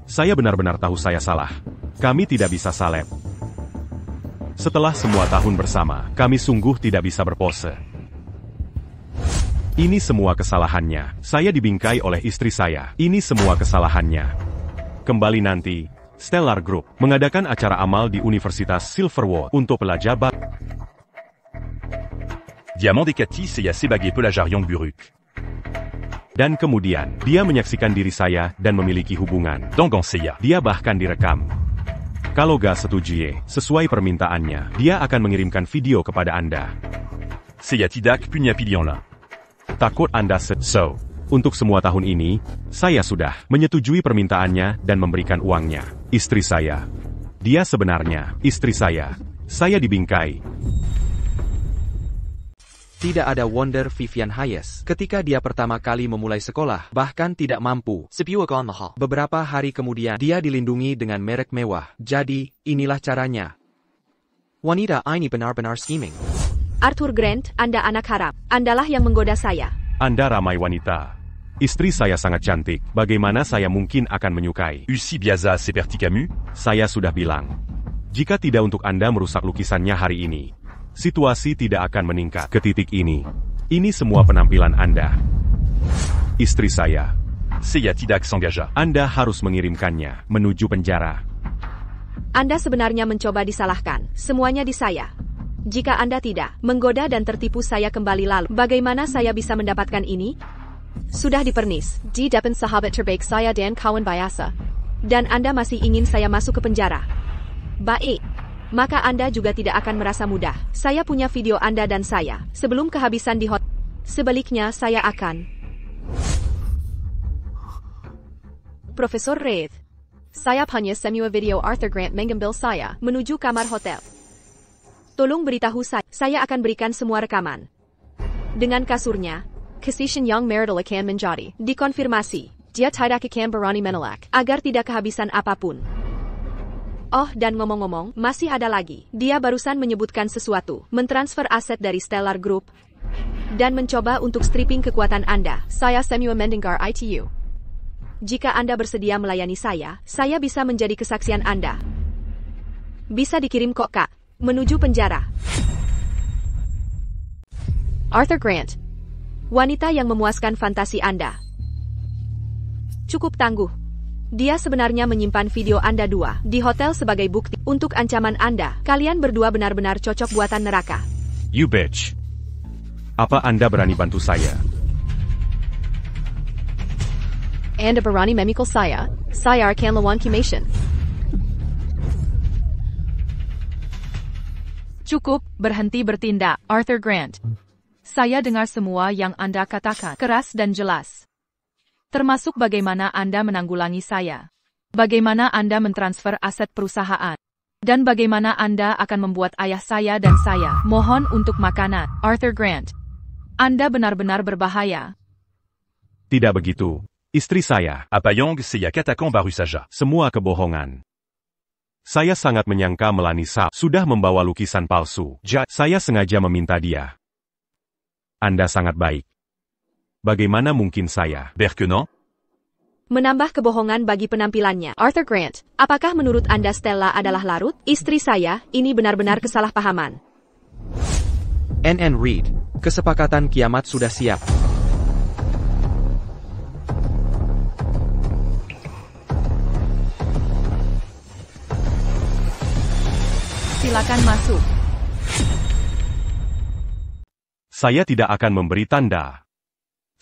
saya benar-benar tahu saya salah. Kami tidak bisa salep. Setelah semua tahun bersama, kami sungguh tidak bisa berpose. Ini semua kesalahannya. Saya dibingkai oleh istri saya. Ini semua kesalahannya. Kembali nanti, Stellar Group mengadakan acara amal di Universitas Silverwood untuk pelajar Diamant des Catis et à Sebagé Pelagarion Buruk. Dan kemudian, dia menyaksikan diri saya dan memiliki hubungan. Danganseya. Dia bahkan direkam. Kalau gak setuju, sesuai permintaannya, dia akan mengirimkan video kepada Anda. Seya tidak punya pilihan lah. Takut Anda So, untuk semua tahun ini, saya sudah menyetujui permintaannya dan memberikan uangnya. Istri saya. Dia sebenarnya, istri saya. Saya dibingkai. Tidak ada wonder Vivian Hayes ketika dia pertama kali memulai sekolah, bahkan tidak mampu. Beberapa hari kemudian, dia dilindungi dengan merek mewah. Jadi, inilah caranya. Wanita ini benar-benar scheming. Arthur Grant, Anda anak haram. Andalah yang menggoda saya. Anda ramai wanita. Istri saya sangat cantik. Bagaimana saya mungkin akan menyukai? Usi Biaza Seperti Camus. Saya sudah bilang. Jika tidak untuk Anda merusak lukisannya hari ini, situasi tidak akan meningkat ke titik ini. Ini semua penampilan Anda. Istri saya. Seya tidak s'engagea. Anda harus mengirimkannya menuju penjara. Anda sebenarnya mencoba disalahkan. Semuanya di saya. Jika Anda tidak menggoda dan tertipu saya kembali lalu, bagaimana saya bisa mendapatkan ini? Sudah dipernis. Di depan sahabat terbaik saya dan kawan biasa. Dan Anda masih ingin saya masuk ke penjara. Baik. Maka Anda juga tidak akan merasa mudah. Saya punya video Anda dan saya, sebelum kehabisan di hotel. Sebaliknya saya akan... Profesor Wraith. Saya hanya semua video Arthur Grant mengambil saya menuju kamar hotel. Tolong beritahu saya akan berikan semua rekaman. Dengan kasurnya, Kasihan yang marital akan menjadi dikonfirmasi. Dia tidak akan berani menolak agar tidak kehabisan apapun. Oh, dan ngomong-ngomong, masih ada lagi. Dia barusan menyebutkan sesuatu, mentransfer aset dari Stellar Group, dan mencoba untuk stripping kekuatan Anda. Saya semua mendengar itu. Jika Anda bersedia melayani saya bisa menjadi kesaksian Anda. Bisa dikirim kok, Kak, menuju penjara. Arthur Grant, wanita yang memuaskan fantasi Anda. Cukup tangguh. Dia sebenarnya menyimpan video Anda dua di hotel sebagai bukti untuk ancaman Anda. Kalian berdua benar-benar cocok buatan neraka. You bitch. Apa Anda berani bantu saya? Anda berani memikul saya akan lawan Kimation. Cukup, berhenti bertindak, Arthur Grant. Saya dengar semua yang Anda katakan, keras dan jelas. Termasuk bagaimana Anda menanggulangi saya. Bagaimana Anda mentransfer aset perusahaan. Dan bagaimana Anda akan membuat ayah saya dan saya mohon untuk makanan. Arthur Grant, Anda benar-benar berbahaya. Tidak begitu. Istri saya. Apayong Seya Katakan Baru Saja. Semua kebohongan. Saya sangat menyangka Melanie Saw sudah membawa lukisan palsu. Saya sengaja meminta dia. Anda sangat baik. Bagaimana mungkin saya? Que non? Menambah kebohongan bagi penampilannya. Arthur Grant, apakah menurut Anda Stella adalah larut? Istri saya, ini benar-benar kesalahpahaman. NN Reed, kesepakatan kiamat sudah siap. Silakan masuk. Saya tidak akan memberi tanda.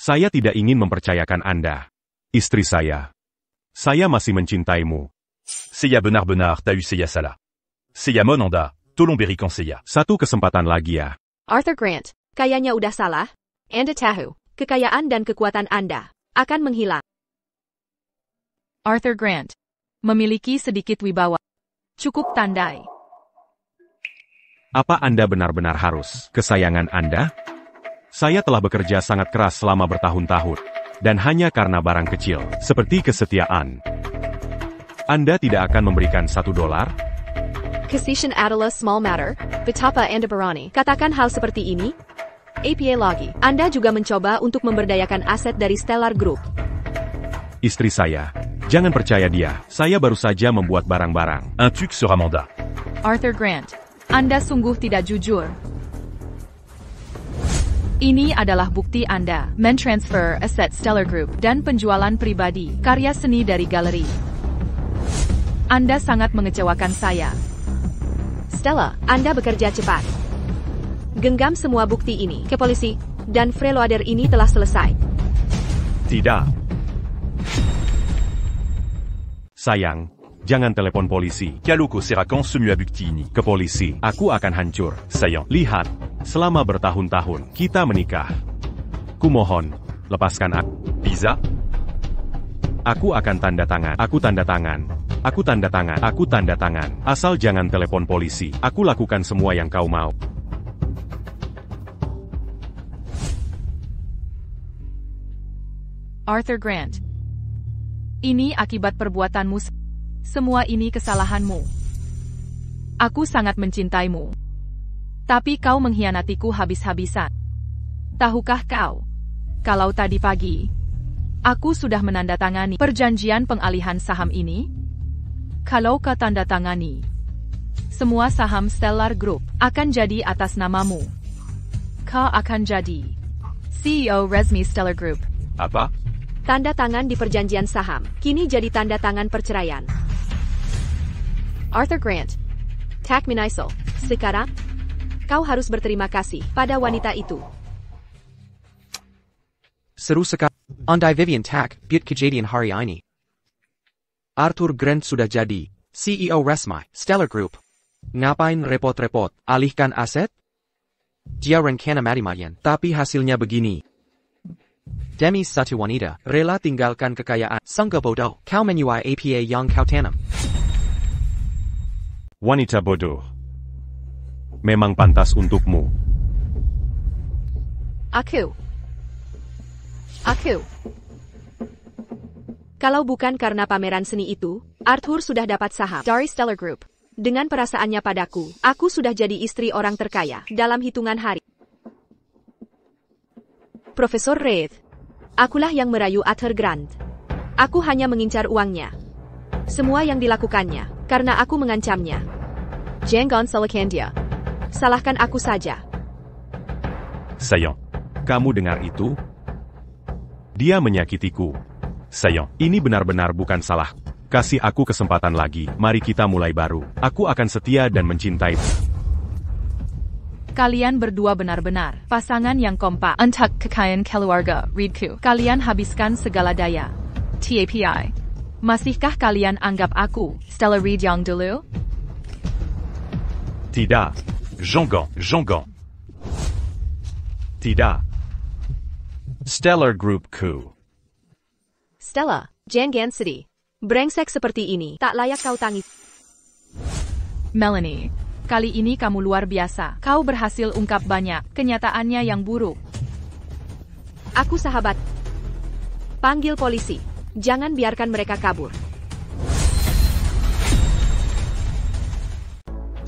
Saya tidak ingin mempercayakan Anda. Istri saya. Saya masih mencintaimu. Seya benar-benar t'as eu Seya Salah. Seya Monanda, tolong berikan Seya. Satu kesempatan lagi ya. Arthur Grant, kayaknya udah salah. Anda tahu, kekayaan dan kekuatan Anda akan menghilang. Arthur Grant, memiliki sedikit wibawa. Cukup tandai. Apa Anda benar-benar harus kesayangan Anda? Saya telah bekerja sangat keras selama bertahun-tahun. Dan hanya karena barang kecil, seperti kesetiaan. Anda tidak akan memberikan $1? Kasihan adalah small matter. Betapa Anda berani katakan hal seperti ini? APA lagi. Anda juga mencoba untuk memberdayakan aset dari Stellar Group. Istri saya. Jangan percaya dia. Saya baru saja membuat barang-barang. Un truc sur Amanda. Arthur Grant, Anda sungguh tidak jujur. Ini adalah bukti Anda mentransfer aset Stellar Group dan penjualan pribadi karya seni dari galeri. Anda sangat mengecewakan saya. Stella, Anda bekerja cepat. Genggam semua bukti ini ke polisi, dan freeloader ini telah selesai. Tidak. Sayang, jangan telepon polisi. Kaloko Serakan Semua Bukti ini. Ke polisi, aku akan hancur. Sayang. Lihat. Selama bertahun-tahun, kita menikah. Kumohon, lepaskan aku. Bisa? Aku akan tanda tangan. Aku tanda tangan. Aku tanda tangan. Aku tanda tangan. Asal jangan telepon polisi. Aku lakukan semua yang kau mau. Arthur Grant, ini akibat perbuatanmu. Semua ini kesalahanmu. Aku sangat mencintaimu. Tapi kau mengkhianatiku habis-habisan. Tahukah kau? Kalau tadi pagi, aku sudah menandatangani perjanjian pengalihan saham ini. Kalau kau tanda tangani, semua saham Stellar Group akan jadi atas namamu. Kau akan jadi CEO resmi Stellar Group. Apa? Tanda tangan di perjanjian saham, kini jadi tanda tangan perceraian. Arthur Grant, Tak Minaisel, sekarang, kau harus berterima kasih pada wanita itu. Seru sekali. Andai Vivian Tak, Buat Kejadian hari ini. Arthur Grant sudah jadi CEO resmi Stellar Group. Ngapain repot-repot, alihkan aset? Dia rencana mati-matian, tapi hasilnya begini. Demi satu wanita, rela tinggalkan kekayaan. Sungguh bodoh, kau menyuai apa yang kau tanam. Wanita bodoh. Memang pantas untukmu. Aku. Kalau bukan karena pameran seni itu, Arthur sudah dapat saham dari Stellar Group. Dengan perasaannya padaku, aku sudah jadi istri orang terkaya dalam hitungan hari. Profesor Reed, akulah yang merayu Arthur Grant. Aku hanya mengincar uangnya. Semua yang dilakukannya, karena aku mengancamnya. Jangan salahkan dia. Salahkan aku saja. Saillant. Kamu dengar itu? Dia menyakitiku. Saillant. Ini benar-benar bukan salah. Kasih aku kesempatan lagi, mari kita mulai baru. Aku akan setia dan mencintaimu. Kalian berdua benar-benar pasangan yang kompak. Untuk kekayaan keluarga Reedku, kalian habiskan segala daya. TAPI. Masihkah kalian anggap aku Stella Reed yang dulu? Tidak. Jean-Gant. Tidak. Stellar Groupku. Stella, jangan sedih. Brengsek seperti ini, tak layak kau tangis. Melanie, kali ini kamu luar biasa. Kau berhasil ungkap banyak kenyataannya yang buruk. Aku sahabat. Panggil polisi. Jangan biarkan mereka kabur.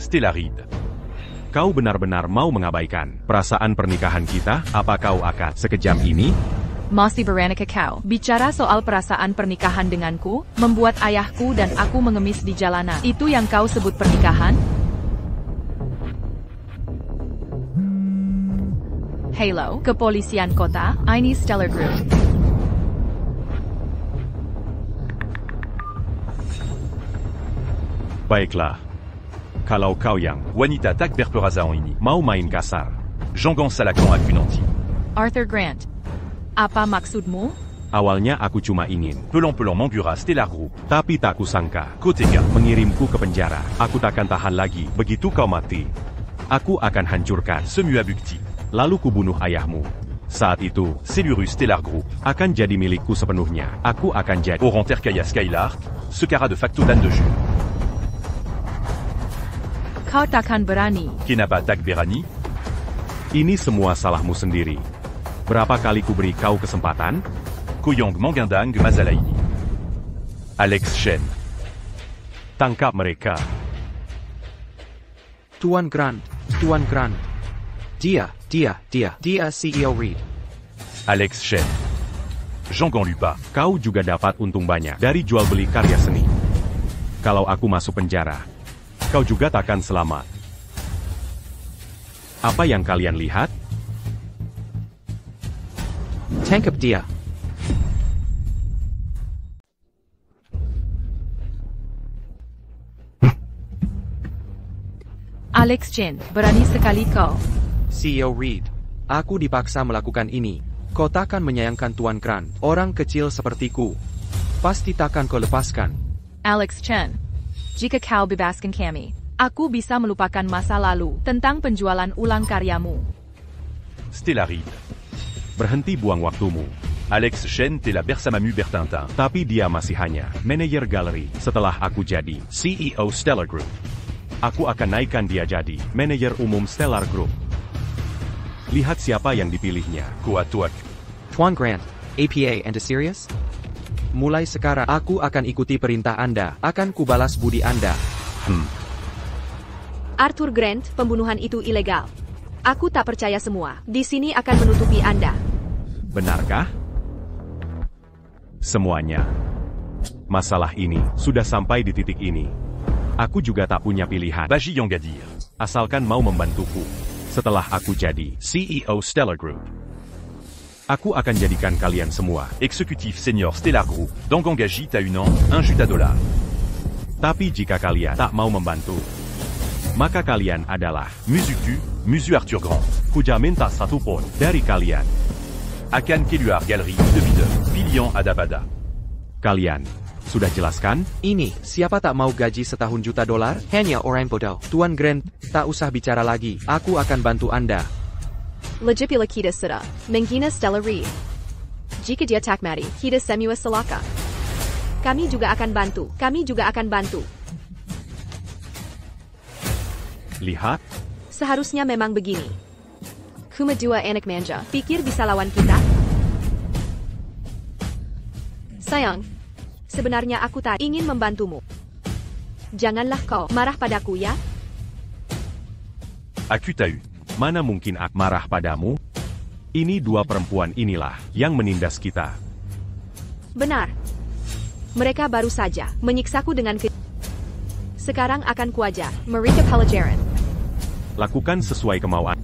Stella Reed. Kau benar-benar mau mengabaikan perasaan pernikahan kita? Apa kau akan sekejam ini? Masih Veronica kau bicara soal perasaan pernikahan denganku, membuat ayahku dan aku mengemis di jalanan. Itu yang kau sebut pernikahan? Halo, kepolisian kota, ini Stellar Group. Baiklah. Kalau kau yang Wanita tak berperasaan ini. mau main kasar. Jean-Gant Salacan Acunanti. Arthur Grant, apa maksudmu? Awalnya aku cuma ingin, Pelan-pelan Mangura Stellar Group. tapi tak kusangka. Koteka. Mengirimku ke penjara. Aku takkan tahan lagi. Begitu kau mati, aku akan hancurkan. Semua bukti. Lalu kubunuh ayahmu. Saat itu, Cellurus Stellar Group. akan jadi milikku sepenuhnya. Aku akan jadi Oran Terkaya Skylar. Secara de facto dan de jure. Kau takkan berani. Kenapa tak berani? Ini semua salahmu sendiri. Berapa kali kuberi kau kesempatan? Koyang Mangandang Mazalaini. Alex Shen. Tangkap mereka. Tuan Grant. Dia CEO Reed. Alex Shen. Jean-Gant Lupa. Kau juga dapat untung banyak dari jual beli karya seni. Kalau aku masuk penjara, kau juga takkan selamat. Apa yang kalian lihat? Tangkap dia. Alex Chen, berani sekali kau. CEO Reed. Aku dipaksa melakukan ini. Kau takkan menyayangkan Tuan Grant. Orang kecil sepertiku. Pasti takkan kau lepaskan. Alex Chen, jika kau bebaskan kami, aku bisa melupakan masa lalu tentang penjualan ulang karyamu. Stella Reed. Berhenti buang waktumu. Alex Shen Tela Bersamamu Bertintin. Tapi dia masih hanya manajer galeri. Setelah aku jadi CEO Stellar Group, aku akan naikkan dia jadi manajer umum Stellar Group. Lihat siapa yang dipilihnya. Koatuak. Tuan Grant, APA and serious? Mulai sekarang aku akan ikuti perintah Anda. Akan kubalas budi Anda. Arthur Grant, pembunuhan itu ilegal. Aku tak percaya semua. Di sini akan menutupi Anda. Benarkah? Semuanya. Masalah ini sudah sampai di titik ini. Aku juga tak punya pilihan. Baji Yangadir. Asalkan mau membantuku. Setelah aku jadi CEO Stellar Group, aku akan jadikan kalian semua Exécutif senior Stellar Group. D'engager à une an, $1 juta. Tapi jika kalian tak mau membantu, maka kalian adalah Musu Arthur Grant. kujamin tak satu pun dari kalian. Akan Keluar Galerie de Vide. Pilion Adabada. Kalian sudah jelaskan? Ini, siapa tak mau gaji $1 juta? Hanya orang bodoh. Tuan Grant, tak usah bicara lagi. Aku akan bantu Anda. Legipula kita sudah menghina Stella Reed. Jika dia tak mati, kita semua celaka. Kami juga akan bantu. Lihat, Seharusnya memang begini. Kuma dua anak manja, pikir bisa lawan kita? Sayang, sebenarnya aku tak ingin membantumu. Janganlah kau marah padaku ya. Aku tahu. mana mungkin aku marah padamu? Ini dua perempuan inilah yang menindas kita. Benar. Mereka baru saja menyiksaku dengan Sekarang akan kuajar mereka pelajaran. Lakukan sesuai kemauan.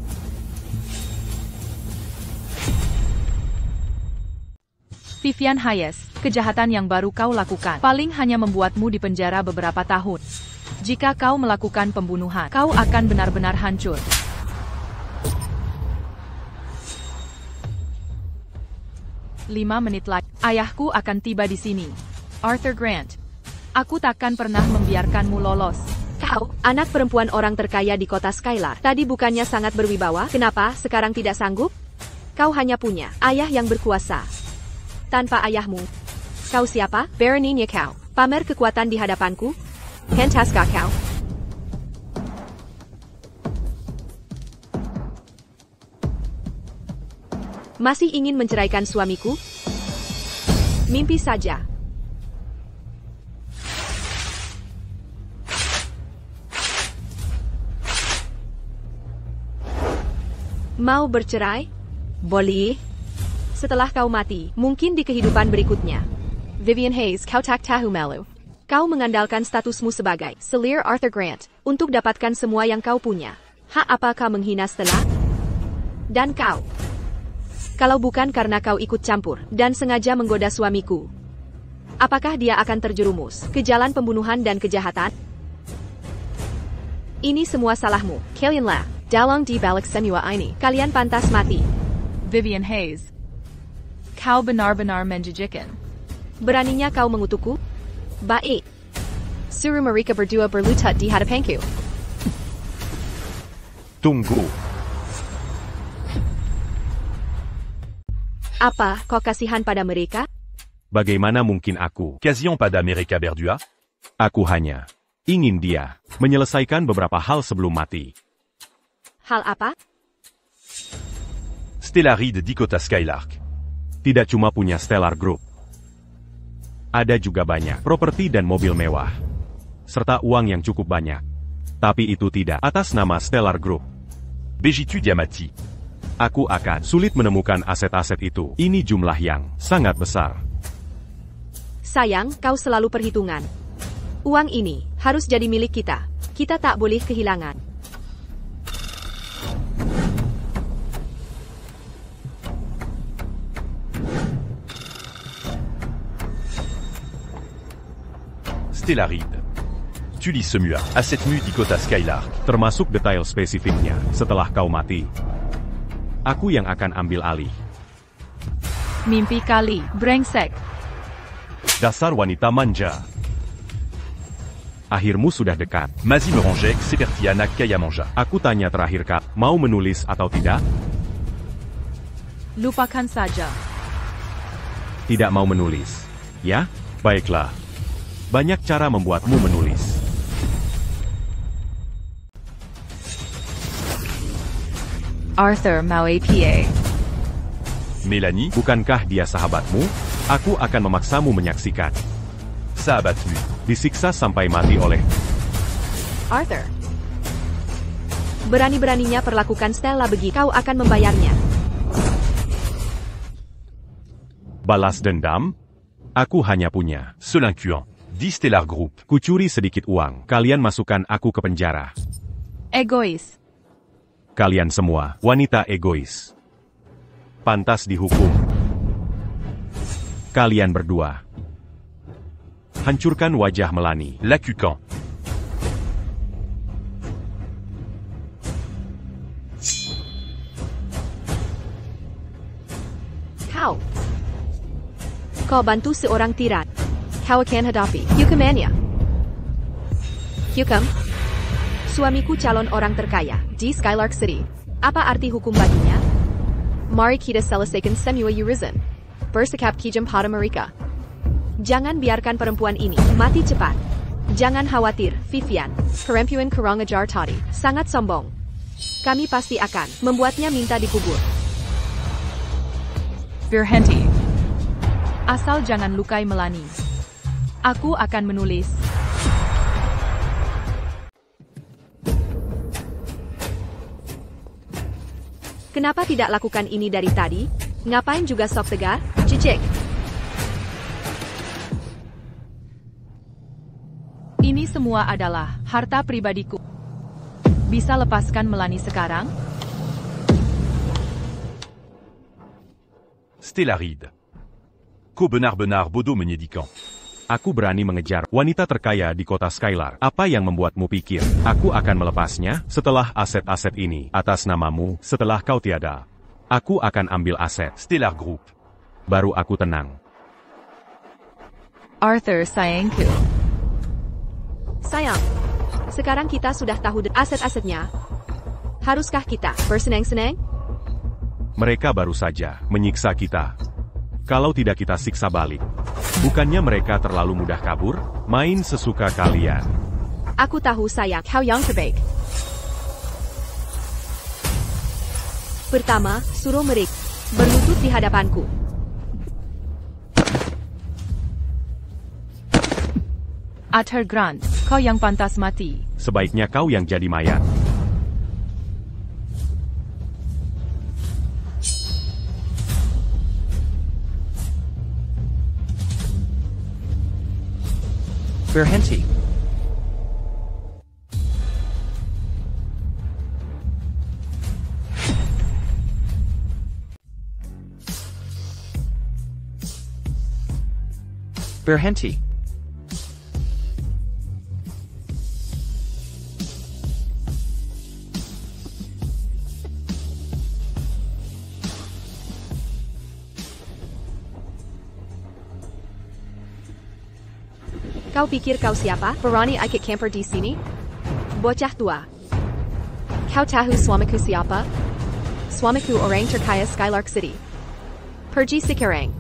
Vivian Hayes, kejahatan yang baru kau lakukan paling hanya membuatmu dipenjara beberapa tahun. Jika kau melakukan pembunuhan, kau akan benar-benar hancur. Lima menit lagi, ayahku akan tiba di sini. Arthur Grant, aku takkan pernah membiarkanmu lolos. Kau, anak perempuan orang terkaya di kota Skylar, tadi bukannya sangat berwibawa, kenapa sekarang tidak sanggup? Kau hanya punya ayah yang berkuasa. Tanpa ayahmu, kau siapa? Beraninya kau pamer kekuatan di hadapanku? Pentaskah kau? Masih ingin menceraikan suamiku? Mimpi saja. Mau bercerai? Boleh. Setelah kau mati, mungkin di kehidupan berikutnya. Vivian Hayes, kau tak tahu malu. Kau mengandalkan statusmu sebagai selir Arthur Grant untuk dapatkan semua yang kau punya. Apakah menghina Stella? Dan kau? Kalau bukan karena kau ikut campur dan sengaja menggoda suamiku, apakah dia akan terjerumus ke jalan pembunuhan dan kejahatan? Ini semua salahmu, kalianlah. Dalang di balik semua ini, kalian pantas mati. Vivian Hayes, kau benar-benar menjijikan. Beraninya kau mengutukku? Baik. Suruh mereka berdua berlutut di hadapanku. Tunggu. Apa kau kasihan pada mereka? Bagaimana mungkin aku? Quasiment pada mereka berdua? Aku hanya ingin dia menyelesaikan beberapa hal sebelum mati. Hal apa? Stellaride di kota Skylark. Tidak cuma punya Stellar Group. Ada juga banyak properti dan mobil mewah. Serta uang yang cukup banyak. Tapi itu tidak atas nama Stellar Group. Begitu dia mati. Aku akan sulit menemukan aset-aset itu. Ini jumlah yang sangat besar. Sayang, kau selalu perhitungan. Uang ini harus jadi milik kita. Kita tak boleh kehilangan. Stellaride. Tu lis semua aset mu di kota Skylark. Termasuk detail spesifiknya setelah kau mati. Aku yang akan ambil alih. Mimpi kali, brengsek. Dasar wanita manja. Akhirmu sudah dekat. Mazi me rangeek seperti anak kaya manja. Aku tanya terakhir kak, mau menulis atau tidak? Lupakan saja. Tidak mau menulis. Ya? Baiklah. Banyak cara membuatmu menulis. Arthur mau APA. Melanie, Bukankah dia sahabatmu? Aku akan memaksamu menyaksikan. sahabatmu. Disiksa sampai mati oleh... Arthur. Berani-beraninya perlakukan Stella begitu, kau akan membayarnya. Balas dendam? Aku hanya punya. Solincuant. Di Stellar Group. Kucuri sedikit uang. Kalian masukkan aku ke penjara. Egois. Kalian semua, wanita egois. Pantas dihukum. Kalian berdua. Hancurkan wajah Melanie. Lacucan. Kau bantu seorang tiran. Kau akan hadapi hukumannya. Hukum? Suamiku calon orang terkaya di Skylark City. Apa arti hukum baginya? Mari kita selesaikan semua urusan. bersikap kejam pada mereka. Jangan biarkan perempuan ini mati cepat. Jangan khawatir, Vivian. Perempuan kurang ajar tadi sangat sombong. Kami pasti akan membuatnya minta dikubur. Verhenti. Asal jangan lukai Melanie. Aku akan menulis. Kenapa tidak lakukan ini dari tadi? Ngapain juga sok tegar? Cicik. Ini semua adalah harta pribadiku. Bisa lepaskan Melanie sekarang? Stellaride. Ko benar-benar bodoh menyedihkan. Aku berani mengejar wanita terkaya di kota Skylar. Apa yang membuatmu pikir aku akan melepasnya setelah aset-aset ini atas namamu setelah kau tiada? Aku akan ambil aset Stellar Group. baru aku tenang. Arthur sayangku. Sayang, sekarang kita sudah tahu aset-asetnya. Haruskah kita bersenang-senang? Mereka baru saja menyiksa kita. Kalau tidak kita siksa balik. Bukannya mereka terlalu mudah kabur? Main sesuka kalian. Aku tahu sayang, kau yang terbaik. Pertama, suruh mereka berlutut di hadapanku. Arthur Grant, kau yang pantas mati. Sebaiknya kau yang jadi mayat. Berhenti. Berhenti. Kau pikir kau siapa? Berani ikut camper di sini? Bocah tua. Kau tahu suamiku siapa? Suamiku orang terkaya Skylark City. Pergi sekarang.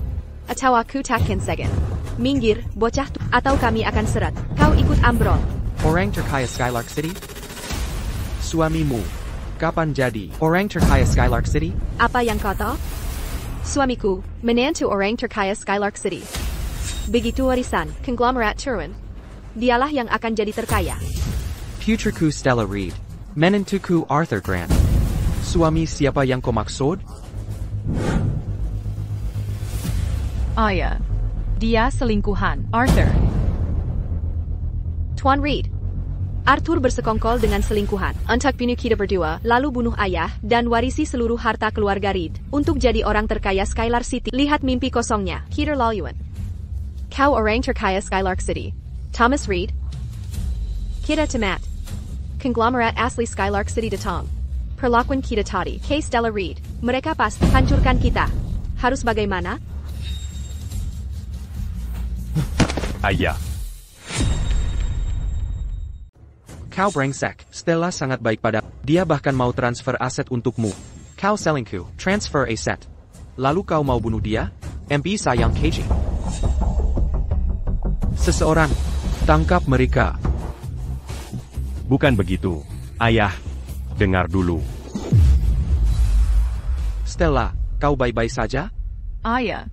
Atau aku takkan segan. Minggir, bocah tua. Atau kami akan seret. Kau ikut ambrol. Orang terkaya Skylark City? Suamimu. Kapan jadi orang terkaya Skylark City? Apa yang kau tahu? Suamiku, menantu orang terkaya Skylark City. Begitu warisan, konglomerat Turun. Dialah yang akan jadi terkaya. Putriku Stella Reed. Menantuku Arthur Grant. Suami siapa yang kau maksud? Ayah. Dia selingkuhan, Arthur. Tuan Reed. Arthur bersekongkol dengan selingkuhan. Untuk bunuh kita berdua, lalu bunuh ayah, dan warisi seluruh harta keluarga Reed. Untuk jadi orang terkaya Skylar City. Lihat mimpi kosongnya, Peter Laluan. Kau orang terkaya Skylark City. Thomas Reed. Kita tamat. Konglomerat asli Skylark City datang. Perlakuan kita tadi. K. Stella Reed. Mereka pasti hancurkan kita. Harus bagaimana? Ayah. Kau brengsek. Stella sangat baik pada. Dia bahkan mau transfer aset untukmu. Kau selingkuh. Transfer aset. Lalu kau mau bunuh dia? MP sayang KG. Seseorang. Tangkap mereka. Bukan begitu. Ayah. Dengar dulu. Stella, kau baik-baik saja? Ayah.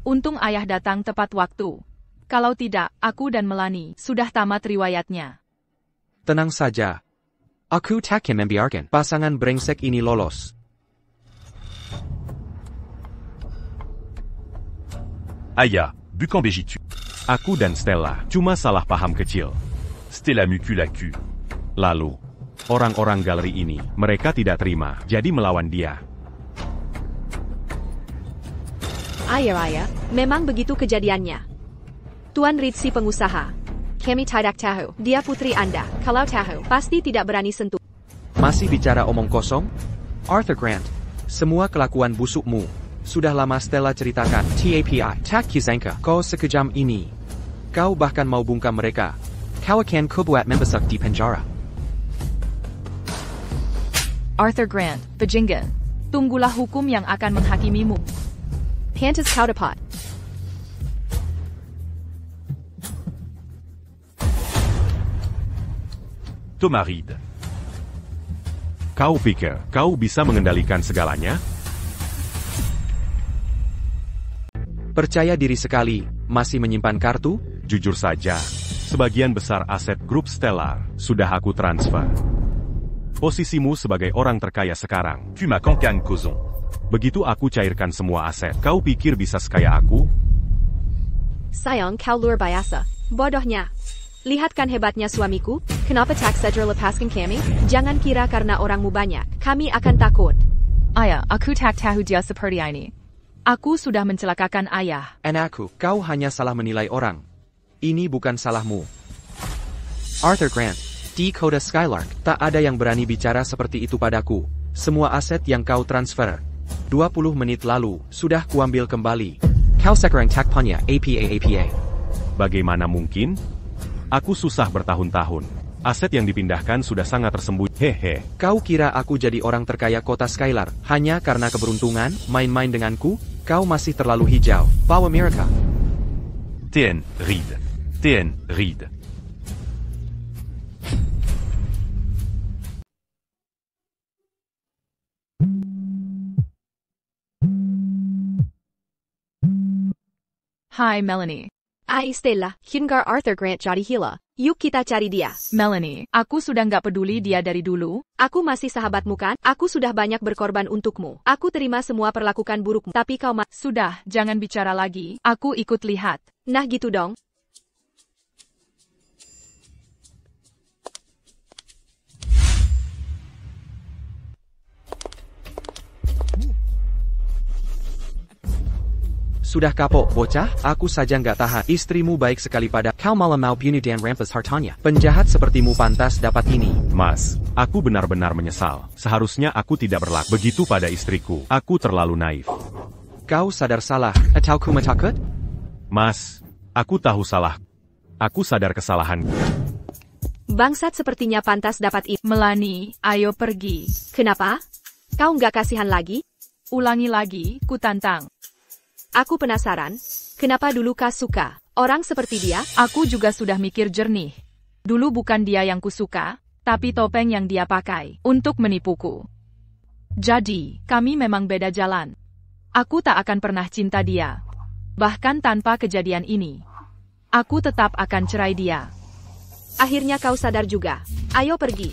Untung ayah datang tepat waktu. Kalau tidak, aku dan Melanie sudah tamat riwayatnya. Tenang saja. Aku takkan membiarkan pasangan brengsek ini lolos. Ayah, bukan begitu. Aku dan Stella cuma salah paham kecil. Stella mucu la cul. Lalu, orang-orang galeri ini, mereka tidak terima, jadi melawan dia. Ayah, memang begitu kejadiannya. Tuan Reed si pengusaha. Kami tidak tahu, dia putri Anda. Kalau tahu, pasti tidak berani sentuh. Masih bicara omong kosong? Arthur Grant, semua kelakuan busukmu. Sudah lama Stella ceritakan. TAPI, tak kisangka kau sekejam ini. Kau bahkan mau bungkam mereka. Kau akan kubuat membesar di penjara. Arthur Grant, bajingan. Tunggulah hukum yang akan menghakimimu. Pantas kau dapat. Thomas Reed. Kau pikir kau bisa mengendalikan segalanya? Percaya diri sekali, masih menyimpan kartu? Jujur saja, sebagian besar aset grup Stellar sudah aku transfer. Posisimu sebagai orang terkaya sekarang. Tu m'as cancane causons. Begitu aku cairkan semua aset, kau pikir bisa sekaya aku? Sayang kau luar biasa. Bodohnya. Lihatkan hebatnya suamiku, kenapa tak segera lepaskan kami? Jangan kira karena orangmu banyak, kami akan takut. Ayah, aku tak tahu dia seperti ini. Aku sudah mencelakakan ayah. Anakku, kau hanya salah menilai orang. Ini bukan salahmu. Arthur Grant, di Coda Skylark, tak ada yang berani bicara seperti itu padaku. Semua aset yang kau transfer 20 menit lalu, sudah kuambil kembali. Kau sekarang tak punya APA. Bagaimana mungkin? Aku susah bertahun-tahun. Aset yang dipindahkan sudah sangat tersembunyi. Hehe. Kau kira aku jadi orang terkaya kota Skylar hanya karena keberuntungan main-main denganku? Kau masih terlalu hijau. Bawa Amerika. TN Reed. TN Reed. Hi Melanie. Stella, hingga Arthur Grant jadi gila. Yuk kita cari dia. Melanie, aku sudah nggak peduli dia dari dulu. Aku masih sahabatmu kan? Aku sudah banyak berkorban untukmu. Aku terima semua perlakukan burukmu. Tapi kau Sudah, jangan bicara lagi. Aku ikut lihat. Nah gitu dong. Sudah kapok, bocah? Aku saja nggak tahan. Istrimu baik sekali pada kau malah mau bunuh dan rampas hartanya. Penjahat sepertimu pantas dapat ini. Mas, aku benar-benar menyesal. Seharusnya aku tidak berlaku begitu pada istriku. Aku terlalu naif. Kau sadar salah, atau ku takut? Mas, aku tahu salah. Aku sadar kesalahanku. Bangsat sepertinya pantas dapat ini. Melanie, ayo pergi. Kenapa? Kau nggak kasihan lagi? Ulangi lagi, ku tantang. Aku penasaran, kenapa dulu kau suka orang seperti dia? Aku juga sudah mikir jernih. Dulu bukan dia yang kusuka, tapi topeng yang dia pakai untuk menipuku. Jadi, kami memang beda jalan. Aku tak akan pernah cinta dia. Bahkan tanpa kejadian ini. Aku tetap akan cerai dia. Akhirnya kau sadar juga. Ayo pergi.